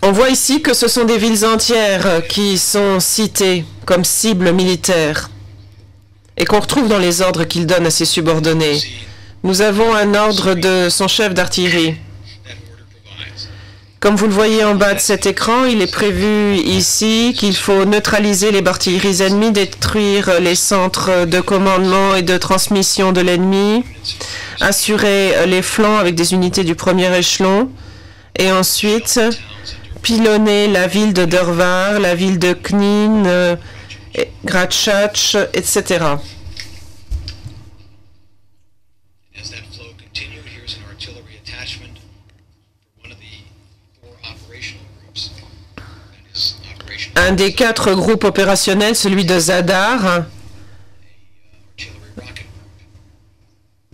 On voit ici que ce sont des villes entières qui sont citées comme cibles militaires. et qu'on retrouve dans les ordres qu'il donne à ses subordonnés. Nous avons un ordre de son chef d'artillerie. Comme vous le voyez en bas de cet écran, il est prévu ici qu'il faut neutraliser les artilleries ennemies, détruire les centres de commandement et de transmission de l'ennemi, assurer les flancs avec des unités du premier échelon, et ensuite pilonner la ville de Drvar, la ville de Knin, Grachach, etc. Un des 4 groupes opérationnels, celui de Zadar,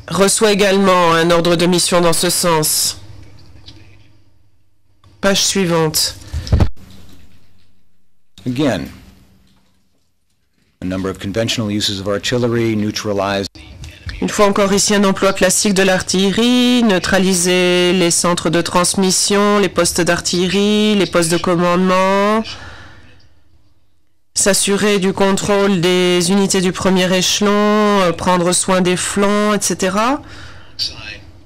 reçoit également un ordre de mission dans ce sens. Page suivante. Again, a number of conventional uses of artillery neutralized. Une fois encore ici un emploi classique de l'artillerie, neutraliser les centres de transmission, les postes d'artillerie, les postes de commandement, s'assurer du contrôle des unités du premier échelon, prendre soin des flancs, etc.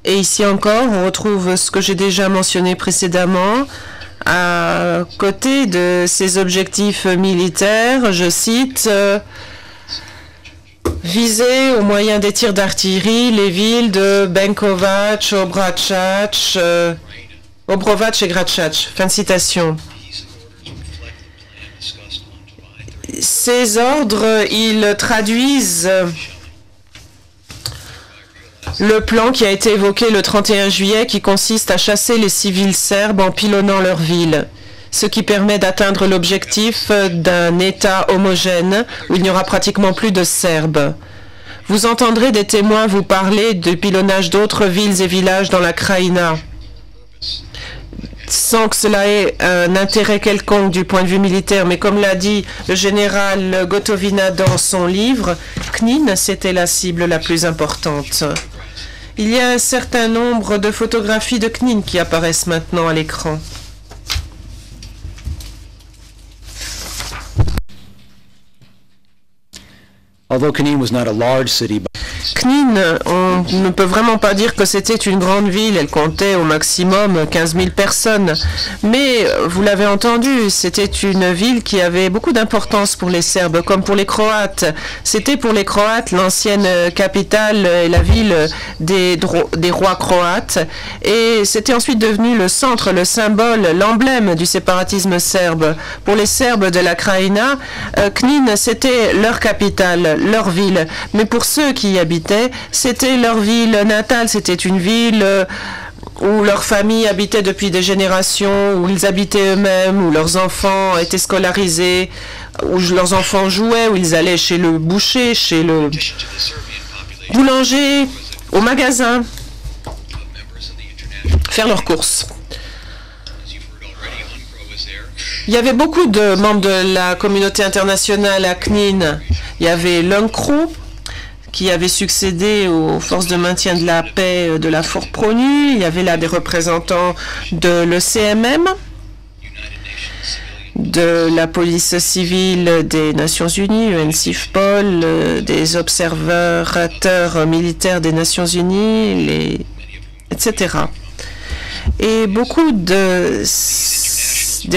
Et ici encore, on retrouve ce que j'ai déjà mentionné précédemment. À côté de ces objectifs militaires, je cite, viser au moyen des tirs d'artillerie les villes de Benkovac, Obrovac et Grachach. Fin de citation. Ces ordres, ils traduisent le plan qui a été évoqué le 31 juillet qui consiste à chasser les civils serbes en pilonnant leur ville, ce qui permet d'atteindre l'objectif d'un État homogène où il n'y aura pratiquement plus de Serbes. Vous entendrez des témoins vous parler du pilonnage d'autres villes et villages dans la Krajina, sans que cela ait un intérêt quelconque du point de vue militaire, mais comme l'a dit le général Gotovina dans son livre, Knin, c'était la cible la plus importante. Il y a un certain nombre de photographies de Knin qui apparaissent maintenant à l'écran. Although Knin was not a large city, Knin, on ne peut vraiment pas dire que c'était une grande ville. Elle comptait au maximum 15 000 personnes. Mais, vous l'avez entendu, c'était une ville qui avait beaucoup d'importance pour les Serbes, comme pour les Croates. C'était pour les Croates l'ancienne capitale et la ville des rois croates. Et c'était ensuite devenu le centre, le symbole, l'emblème du séparatisme serbe. Pour les Serbes de la Krajina, Knin, c'était leur capitale, leur ville. Mais pour ceux qui y habitaient, c'était leur ville natale, c'était une ville où leurs familles habitaient depuis des générations, où ils habitaient eux-mêmes, où leurs enfants étaient scolarisés, où leurs enfants jouaient, où ils allaient chez le boucher, chez le boulanger, au magasin, faire leurs courses. Il y avait beaucoup de membres de la communauté internationale à Knin. Il y avait l'UNCRU, qui avait succédé aux forces de maintien de la paix de la Fort-Pronu. Il y avait là des représentants de l'ECMM, de la police civile des Nations Unies, UNCIFPOL, des observateurs militaires des Nations Unies, etc. Et beaucoup des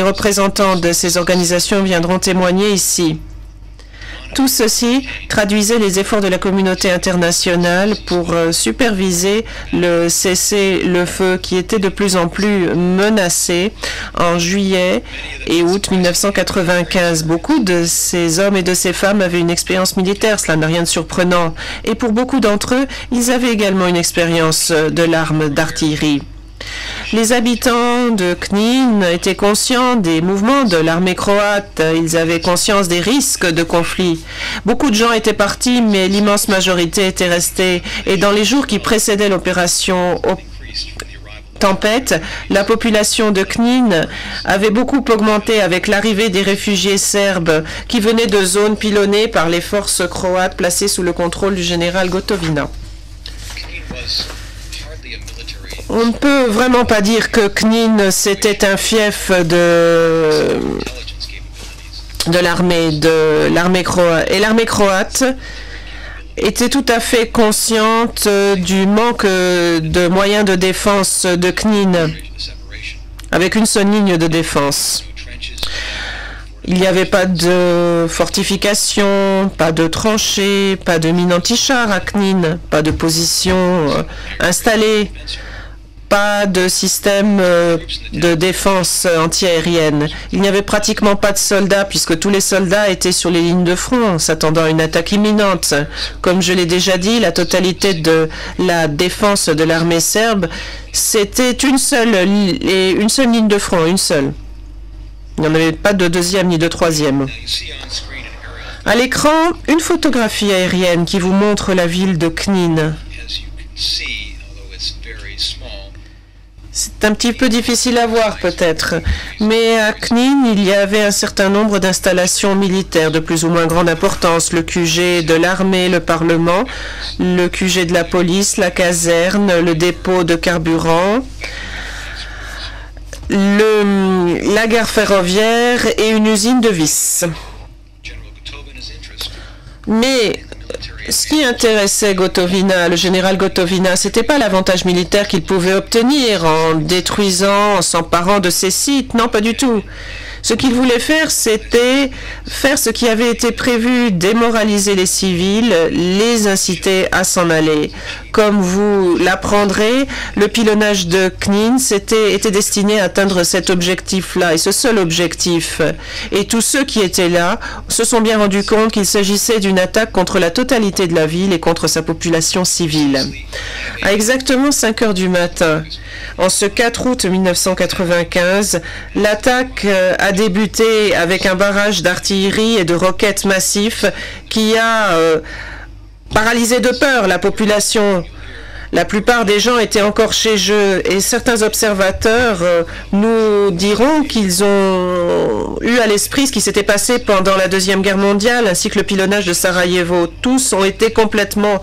représentants de ces organisations viendront témoigner ici. Tout ceci traduisait les efforts de la communauté internationale pour superviser le cessez-le-feu qui était de plus en plus menacé en juillet et août 1995. Beaucoup de ces hommes et de ces femmes avaient une expérience militaire, cela n'a rien de surprenant. Et pour beaucoup d'entre eux, ils avaient également une expérience de l'arme d'artillerie. Les habitants de Knin étaient conscients des mouvements de l'armée croate. Ils avaient conscience des risques de conflit. Beaucoup de gens étaient partis, mais l'immense majorité était restée. Et dans les jours qui précédaient l'opération Tempête, la population de Knin avait beaucoup augmenté avec l'arrivée des réfugiés serbes qui venaient de zones pilonnées par les forces croates placées sous le contrôle du général Gotovina. On ne peut vraiment pas dire que Knin, c'était un fief de l'armée croate. Et l'armée croate était tout à fait consciente du manque de moyens de défense de CNIN, avec une seule ligne de défense. Il n'y avait pas de fortification, pas de tranchées, pas de mines anti-chars à CNIN, pas de position installée, pas de système de défense antiaérienne. Il n'y avait pratiquement pas de soldats puisque tous les soldats étaient sur les lignes de front, s'attendant à une attaque imminente. Comme je l'ai déjà dit, la totalité de la défense de l'armée serbe, c'était une seule ligne de front, une seule. Il n'y en avait pas de deuxième ni de troisième. À l'écran, une photographie aérienne qui vous montre la ville de CNIN. C'est un petit peu difficile à voir peut-être, mais à CNIN, il y avait un certain nombre d'installations militaires de plus ou moins grande importance. Le QG de l'armée, le Parlement, le QG de la police, la caserne, le dépôt de carburant, la gare ferroviaire et une usine de vis. Mais ce qui intéressait Gotovina, le général Gotovina, c'était pas l'avantage militaire qu'il pouvait obtenir en détruisant, en s'emparant de ces sites. Non, pas du tout. Ce qu'il voulait faire, c'était faire ce qui avait été prévu, démoraliser les civils, les inciter à s'en aller. Comme vous l'apprendrez, le pilonnage de CNIN était destiné à atteindre cet objectif-là, et ce seul objectif. Et tous ceux qui étaient là se sont bien rendus compte qu'il s'agissait d'une attaque contre la totalité de la ville et contre sa population civile. À exactement 5 heures du matin, en ce 4 août 1995, l'attaque a débuté avec un barrage d'artillerie et de roquettes massifs qui a paralysé de peur la population. La plupart des gens étaient encore chez eux et certains observateurs nous diront qu'ils ont eu à l'esprit ce qui s'était passé pendant la Deuxième Guerre mondiale ainsi que le pilonnage de Sarajevo. Tous ont été complètement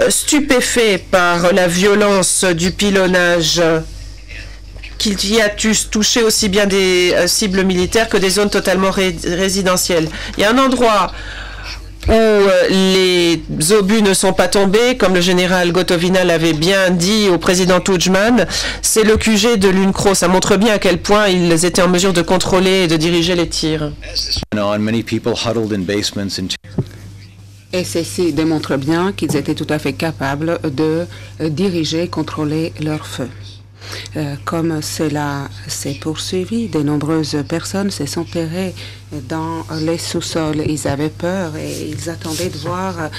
stupéfaits par la violence du pilonnage qui a touché aussi bien des cibles militaires que des zones totalement résidentielles. Il y a un endroit où les obus ne sont pas tombés, comme le général Gotovina l'avait bien dit au président Tudjman, c'est le QG de l'UNCRO. Ça montre bien à quel point ils étaient en mesure de contrôler et de diriger les tirs. Et ceci démontre bien qu'ils étaient tout à fait capables de diriger et contrôler leur feu. Comme cela s'est poursuivi, de nombreuses personnes se sont enterrées dans les sous-sols. Ils avaient peur et ils attendaient de voir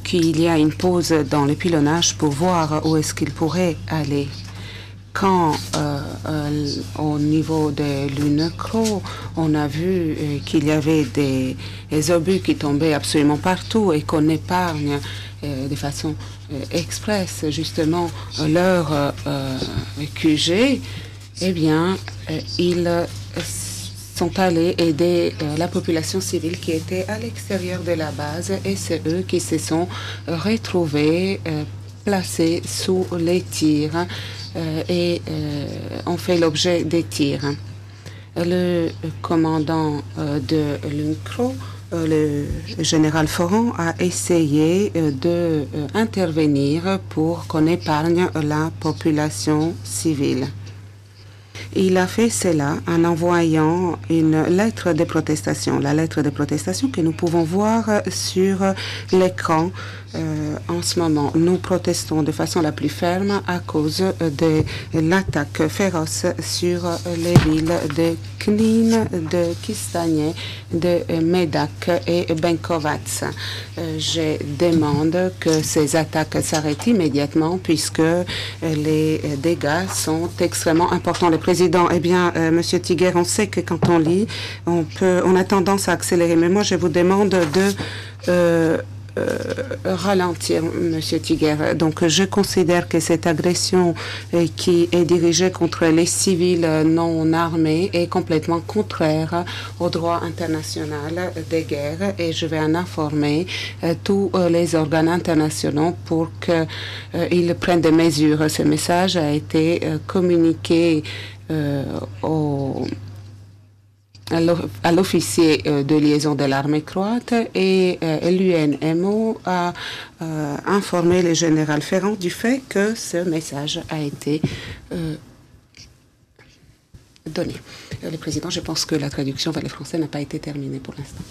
qu'il y a une pause dans le pilonnage pour voir où est-ce qu'ils pourraient aller. Quand au niveau de l'UNCRO, on a vu qu'il y avait des obus qui tombaient absolument partout et qu'on épargne de façon express justement leur QG, eh bien, ils sont allés aider la population civile qui était à l'extérieur de la base et c'est eux qui se sont retrouvés placés sous les tirs et ont fait l'objet des tirs. Le commandant de l'UNCRO, le général Foran, a essayé d'intervenir pour qu'on épargne la population civile. Il a fait cela en envoyant une lettre de protestation, la lettre de protestation que nous pouvons voir sur l'écran en ce moment. Nous protestons de façon la plus ferme à cause de l'attaque féroce sur les villes de CNIN, de Kistanje, de Medak et Benkovac. Je demande que ces attaques s'arrêtent immédiatement puisque les dégâts sont extrêmement importants. Le président, eh bien, Monsieur Tiguer, on sait que quand on lit, on a tendance à accélérer. Mais moi, je vous demande de ralentir, Monsieur Tiguer. Donc, je considère que cette agression qui est dirigée contre les civils non armés est complètement contraire au droit international des guerres et je vais en informer tous les organes internationaux pour qu'ils prennent des mesures. Ce message a été communiqué à l'officier de liaison de l'armée croate et l'UNMO a informé le général Ferrand du fait que ce message a été donné. Le président, je pense que la traduction vers le français n'a pas été terminée pour l'instant.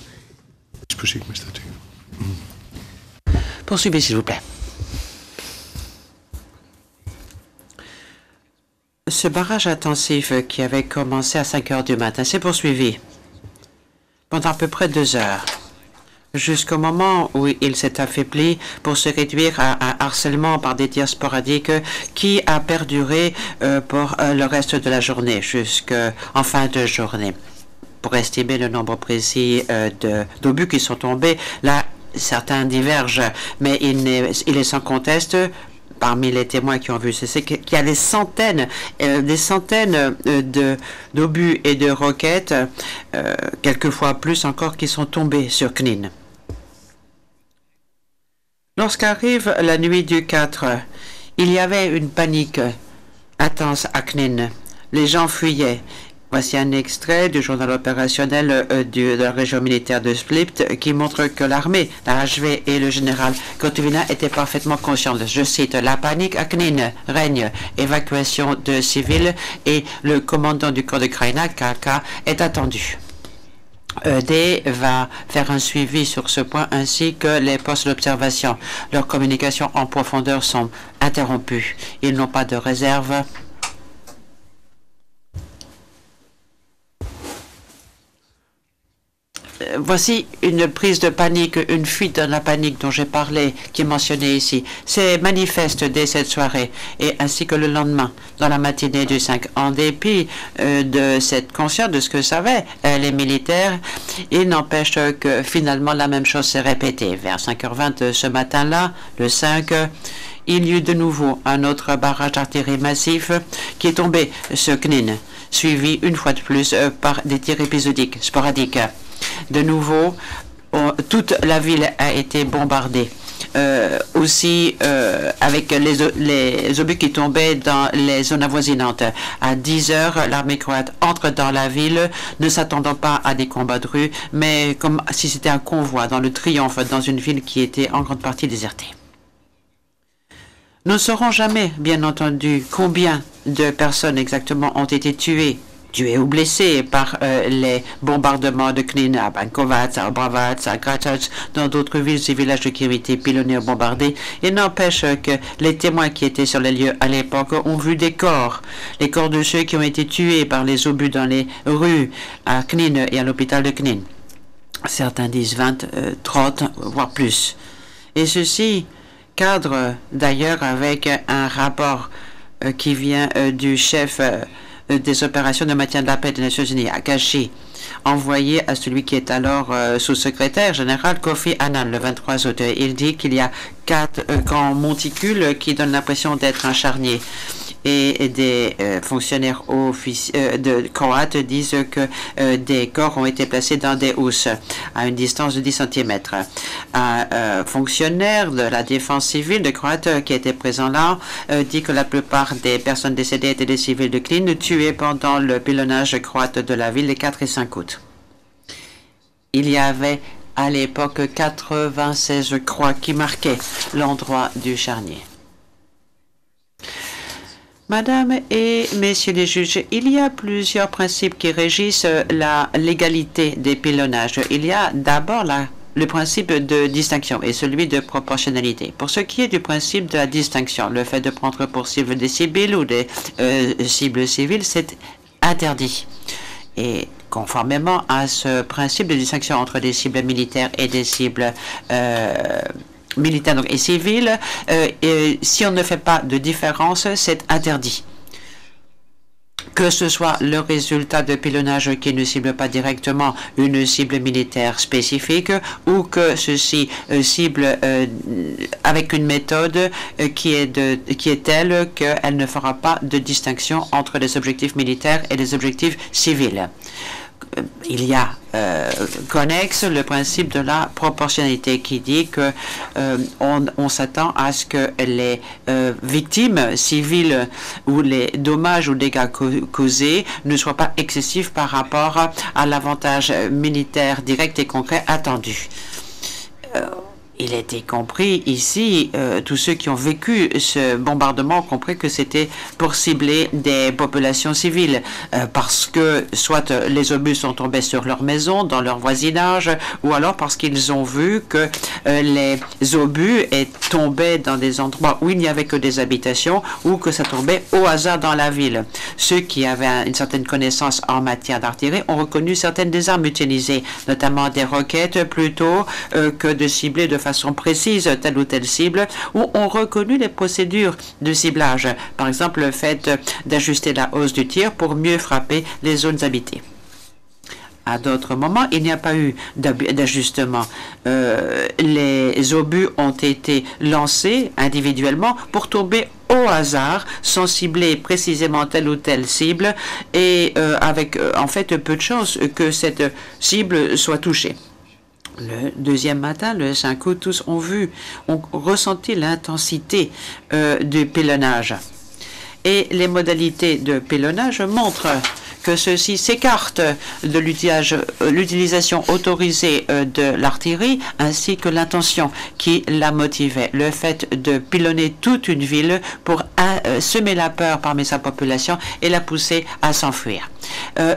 Poursuivez, s'il vous plaît. Ce barrage intensif qui avait commencé à 5 heures du matin s'est poursuivi pendant à peu près 2 heures, jusqu'au moment où il s'est affaibli pour se réduire à un harcèlement par des tirs sporadiques qui a perduré pour le reste de la journée, jusqu'en fin de journée. Pour estimer le nombre précis d'obus qui sont tombés, là, certains divergent, mais il est sans conteste, parmi les témoins qui ont vu ceci, qu'il y a des centaines d'obus et de roquettes, quelquefois plus encore, qui sont tombés sur Knin. Lorsqu'arrive la nuit du 4, il y avait une panique intense à Knin. Les gens fuyaient. Voici un extrait du journal opérationnel de la région militaire de Split qui montre que l'armée, la HV et le général Gotovina étaient parfaitement conscients. Je cite, « La panique à Knin règne, évacuation de civils et le commandant du corps de Krajina, KK, est attendu. » ED va faire un suivi sur ce point ainsi que les postes d'observation. Leurs communications en profondeur sont interrompues. Ils n'ont pas de réserve. Voici une prise de panique, une fuite dans la panique dont j'ai parlé, qui est mentionnée ici. C'est manifeste dès cette soirée et ainsi que le lendemain, dans la matinée du 5. En dépit de cette conscience de ce que savaient les militaires, il n'empêche que finalement la même chose s'est répétée. Vers 5h20 ce matin-là, le 5, il y eut de nouveau un autre barrage d'artillerie massif qui est tombé sur Knin, suivi une fois de plus par des tirs épisodiques, sporadiques. De nouveau, toute la ville a été bombardée. Aussi avec les obus qui tombaient dans les zones avoisinantes. À 10 heures, l'armée croate entre dans la ville, ne s'attendant pas à des combats de rue, mais comme si c'était un convoi dans le triomphe dans une ville qui était en grande partie désertée. Nous ne saurons jamais, bien entendu, combien de personnes exactement ont été tuées ou blessés par les bombardements de Knin à Bankovac, à Obravac, à Gračac, dans d'autres villes et villages qui ont été pilonnés ou bombardés. Il n'empêche que les témoins qui étaient sur les lieux à l'époque ont vu des corps, les corps de ceux qui ont été tués par les obus dans les rues à Knin et à l'hôpital de Knin. Certains disent 20, 30, voire plus. Et ceci cadre d'ailleurs avec un rapport qui vient du chef des opérations de maintien de la paix des Nations Unies, Akashi, envoyé à celui qui est alors sous-secrétaire général Kofi Annan le 23 août. Il dit qu'il y a 4 grands monticules qui donnent l'impression d'être un charnier. Et des fonctionnaires de croates disent que des corps ont été placés dans des housses à une distance de 10 cm. Un fonctionnaire de la défense civile de Croate qui était présent là dit que la plupart des personnes décédées étaient des civils de Knin tués pendant le pilonnage croate de la ville les 4 et 5 août. Il y avait à l'époque 96 croix qui marquaient l'endroit du charnier. Madame et messieurs les juges, il y a plusieurs principes qui régissent la légalité des pilonnages. Il y a d'abord le principe de distinction et celui de proportionnalité. Pour ce qui est du principe de la distinction, le fait de prendre pour cible des civils ou des cibles civiles, c'est interdit. Et conformément à ce principe de distinction entre des cibles militaires et des cibles militaires et civiles, si on ne fait pas de différence, c'est interdit. Que ce soit le résultat de pilonnage qui ne cible pas directement une cible militaire spécifique ou que ceci cible avec une méthode qui est telle qu'elle ne fera pas de distinction entre les objectifs militaires et les objectifs civils. il y a connexe le principe de la proportionnalité qui dit que on s'attend à ce que les victimes civiles ou les dommages ou dégâts causés ne soient pas excessifs par rapport à l'avantage militaire direct et concret attendu. Il a été compris ici, tous ceux qui ont vécu ce bombardement ont compris que c'était pour cibler des populations civiles, parce que soit les obus sont tombés sur leur maison, dans leur voisinage, ou alors parce qu'ils ont vu que les obus tombaient dans des endroits où il n'y avait que des habitations, ou que ça tombait au hasard dans la ville. Ceux qui avaient une certaine connaissance en matière d'artillerie ont reconnu certaines des armes utilisées, notamment des roquettes, plutôt que de cibler de façon précise telle ou telle cible, ou ont reconnu les procédures de ciblage, par exemple le fait d'ajuster la hausse du tir pour mieux frapper les zones habitées. À d'autres moments, il n'y a pas eu d'ajustement. Les obus ont été lancés individuellement pour tomber au hasard, sans cibler précisément telle ou telle cible, et avec en fait peu de chances que cette cible soit touchée. Le deuxième matin, le 5 août, tous ont ressenti l'intensité du pilonnage. Et les modalités de pilonnage montrent que ceux-ci s'écartent de l'utilisation autorisée de l'artillerie ainsi que l'intention qui la motivait. Le fait de pilonner toute une ville pour semer la peur parmi sa population et la pousser à s'enfuir.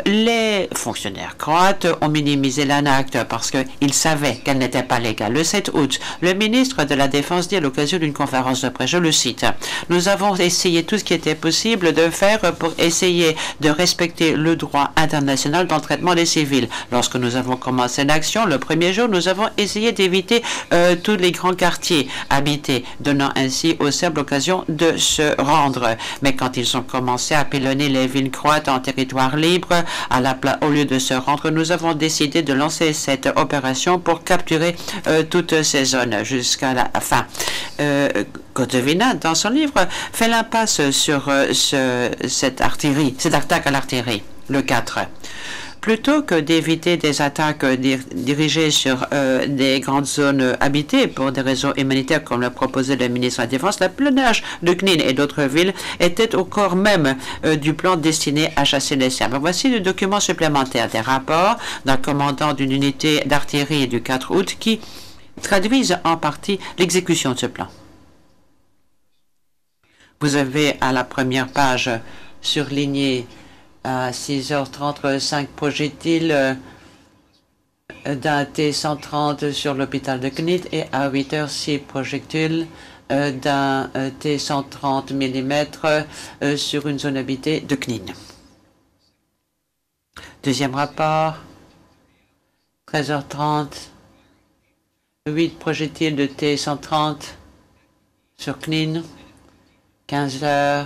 Les fonctionnaires croates ont minimisé l'acte parce qu'ils savaient qu'elle n'était pas légale. Le 7 août, le ministre de la Défense dit à l'occasion d'une conférence de presse, je le cite, « Nous avons essayé tout ce qui était possible de faire pour essayer de respecter le droit international dans le traitement des civils. Lorsque nous avons commencé l'action, le premier jour, nous avons essayé d'éviter tous les grands quartiers habités, donnant ainsi aux Serbes l'occasion de se rendre. Mais quand ils ont commencé à pilonner les villes croates en territoire libre, au lieu de se rendre, nous avons décidé de lancer cette opération pour capturer toutes ces zones jusqu'à la fin. Gotovina, dans son livre, fait l'impasse sur cette attaque à l'artillerie, le 4. Plutôt que d'éviter des attaques dirigées sur des grandes zones habitées pour des raisons humanitaires comme le proposait le ministre de la Défense, le pilonnage de Knin et d'autres villes était au corps même du plan destiné à chasser les Serbes. Voici le document supplémentaire des rapports d'un commandant d'une unité d'artillerie du 4 août qui traduisent en partie l'exécution de ce plan. Vous avez à la première page surligné à 6h30 5 projectiles d'un T-130 sur l'hôpital de Knin et à 8h 6 projectiles d'un T-130 mm sur une zone habitée de Knin. Deuxième rapport, 13h30, 8 projectiles de T-130 sur Knin, 15h,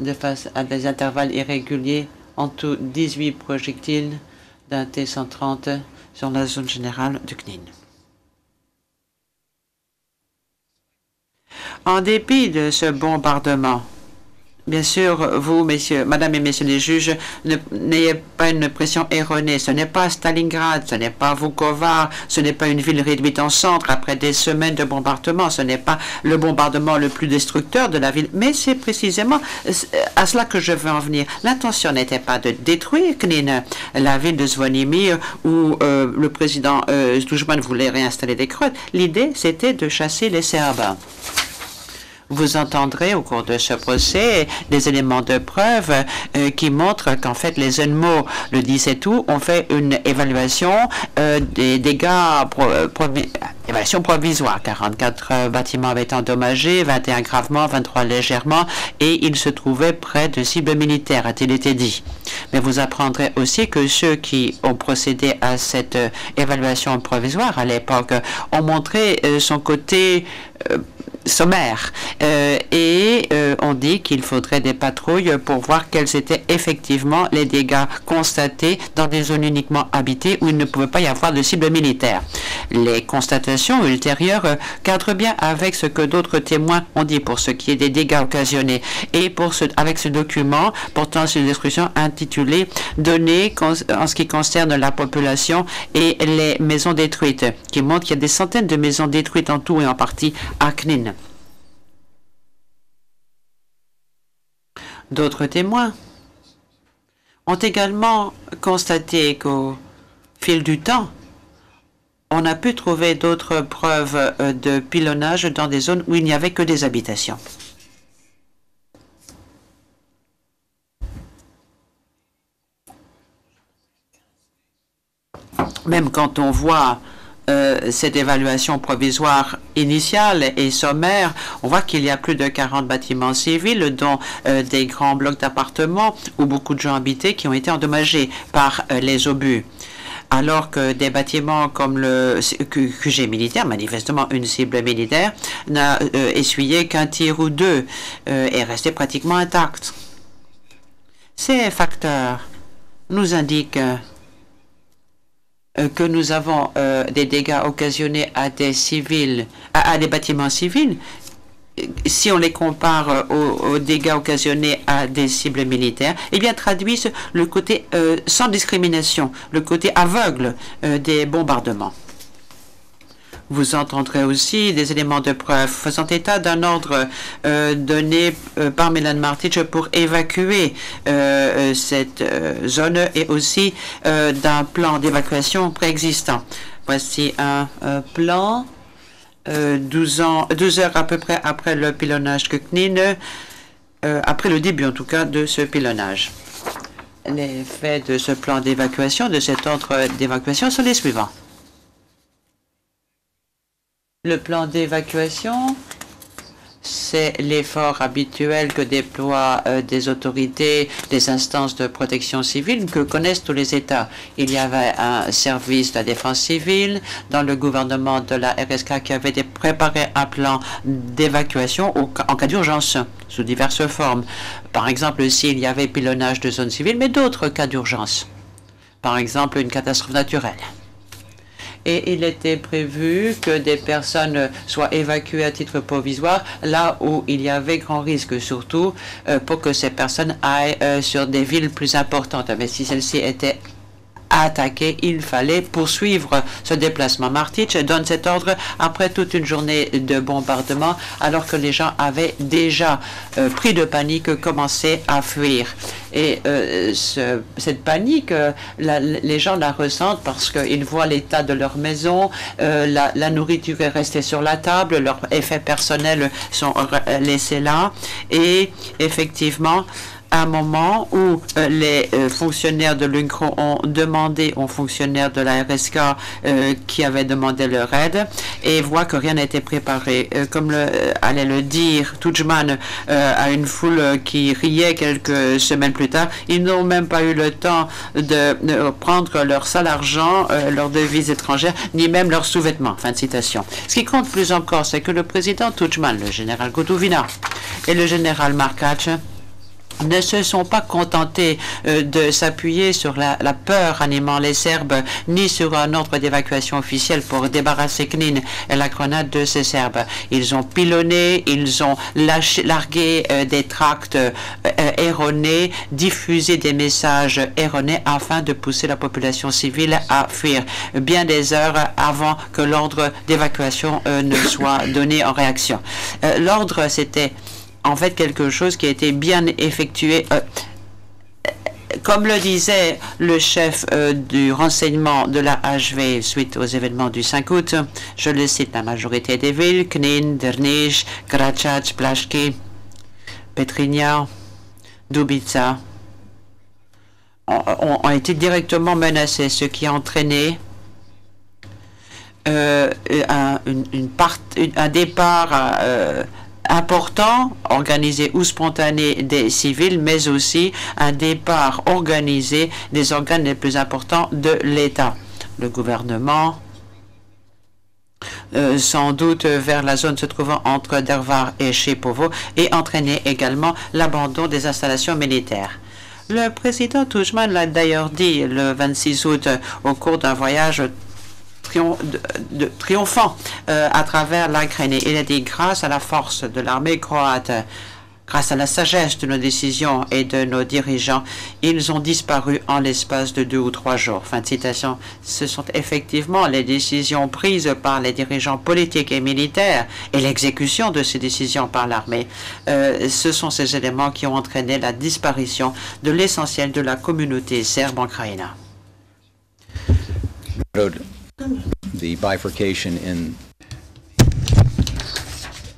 de face à des intervalles irréguliers, en tout 18 projectiles d'un T-130 sur la zone générale de Knin. En dépit de ce bombardement, bien sûr, vous, messieurs, madame et messieurs les juges, n'ayez pas une pression erronée. Ce n'est pas Stalingrad, ce n'est pas Vukovar, ce n'est pas une ville réduite en centre après des semaines de bombardement. Ce n'est pas le bombardement le plus destructeur de la ville, mais c'est précisément à cela que je veux en venir. L'intention n'était pas de détruire Knin, la ville de Zvonimir, où le président Tudjman voulait réinstaller des Croates. L'idée, c'était de chasser les Serbes. Vous entendrez au cours de ce procès des éléments de preuve qui montrent qu'en fait les Enmo, le 17 août, ont fait une évaluation des dégâts, évaluation provisoire. 44 bâtiments avaient été endommagés, 21 gravement, 23 légèrement, et ils se trouvaient près de cibles militaires, a-t-il été dit. Mais vous apprendrez aussi que ceux qui ont procédé à cette évaluation provisoire à l'époque ont montré son côté sommaire et on dit qu'il faudrait des patrouilles pour voir quels étaient effectivement les dégâts constatés dans des zones uniquement habitées où il ne pouvait pas y avoir de cible militaire. Les constatations ultérieures cadrent bien avec ce que d'autres témoins ont dit pour ce qui est des dégâts occasionnés et avec ce document portant sur une destruction intitulé « Données en ce qui concerne la population et les maisons détruites », qui montre qu'il y a des centaines de maisons détruites en tout et en partie à Knin. D'autres témoins ont également constaté qu'au fil du temps, on a pu trouver d'autres preuves de pilonnage dans des zones où il n'y avait que des habitations. Même quand on voit cette évaluation provisoire initiale et sommaire, on voit qu'il y a plus de 40 bâtiments civils, dont des grands blocs d'appartements où beaucoup de gens habitaient qui ont été endommagés par les obus. Alors que des bâtiments comme le QG militaire, manifestement une cible militaire, n'a essuyé qu'un tir ou deux et resté pratiquement intact. Ces facteurs nous indiquent que nous avons des dégâts occasionnés à des civils, à des bâtiments civils, si on les compare aux dégâts occasionnés à des cibles militaires, eh bien traduisent le côté sans discrimination, le côté aveugle des bombardements. Vous entendrez aussi des éléments de preuve faisant état d'un ordre donné par Milan Martic pour évacuer cette zone et aussi d'un plan d'évacuation préexistant. Voici un plan 12 heures à peu près après le pilonnage de Knin, après le début en tout cas de ce pilonnage. Les faits de ce plan d'évacuation, de cet ordre d'évacuation sont les suivants. Le plan d'évacuation, c'est l'effort habituel que déploient des autorités, des instances de protection civile que connaissent tous les États. Il y avait un service de la défense civile dans le gouvernement de la RSK qui avait préparé un plan d'évacuation en cas d'urgence, sous diverses formes. Par exemple, s'il y avait pilonnage de zones civiles, mais d'autres cas d'urgence. Par exemple, une catastrophe naturelle. Et il était prévu que des personnes soient évacuées à titre provisoire là où il y avait grand risque, surtout pour que ces personnes aillent sur des villes plus importantes. Mais si celles-ci étaient attaquées, il fallait poursuivre ce déplacement. Martic donne cet ordre après toute une journée de bombardement, alors que les gens avaient déjà pris de panique, commencé à fuir. Et cette panique, les gens la ressentent parce qu'ils voient l'état de leur maison, la nourriture est restée sur la table, leurs effets personnels sont laissés là. Et effectivement, à un moment où les fonctionnaires de l'UNCRO ont demandé aux fonctionnaires de la RSK qui avaient demandé leur aide et voient que rien n'a été préparé. Comme allait le dire Tudjman à une foule qui riait quelques semaines plus tard, ils n'ont même pas eu le temps de prendre leur sale argent, leurs devises étrangères, ni même leurs sous-vêtements. Fin de citation. Ce qui compte plus encore, c'est que le président Tudjman, le général Gotovina et le général Markac ne se sont pas contentés de s'appuyer sur la peur animant les Serbes, ni sur un ordre d'évacuation officiel pour débarrasser Knin et la grenade de ces Serbes. Ils ont pilonné, ils ont largué des tracts erronés, diffusé des messages erronés afin de pousser la population civile à fuir, bien des heures avant que l'ordre d'évacuation ne soit donné en réaction. L'ordre, c'était en fait quelque chose qui a été bien effectué. Comme le disait le chef du renseignement de la HV suite aux événements du 5 août, je le cite, la majorité des villes, Knin, Drniš, Gračac, Plaški, Petrinja, Dubica, ont été directement menacées, ce qui a entraîné un départ important, organisé ou spontané des civils, mais aussi un départ organisé des organes les plus importants de l'État. Le gouvernement, sans doute vers la zone se trouvant entre Drvar et Šipovo, et entraîné également l'abandon des installations militaires. Le président Tudjman l'a d'ailleurs dit le 26 août au cours d'un voyage triomphant à travers la Crimée. Il a dit grâce à la force de l'armée croate, grâce à la sagesse de nos décisions et de nos dirigeants, ils ont disparu en l'espace de 2 ou 3 jours. Fin de citation. Ce sont effectivement les décisions prises par les dirigeants politiques et militaires et l'exécution de ces décisions par l'armée. Ce sont ces éléments qui ont entraîné la disparition de l'essentiel de la communauté serbe en Krajina. The bifurcation in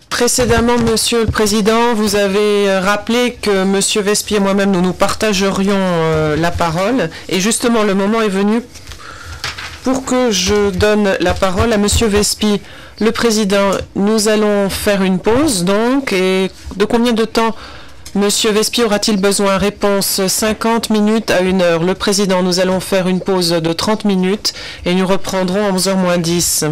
Précédemment, Monsieur le Président, vous avez rappelé que Monsieur Vespy et moi-même, nous partagerions la parole. Et justement, le moment est venu pour que je donne la parole à Monsieur Vespy. Le Président, nous allons faire une pause, donc. Et de combien de temps Monsieur Vespy aura-t-il besoin? Réponse 50 minutes à 1 heure. Le Président, nous allons faire une pause de 30 minutes et nous reprendrons à 11h moins 10.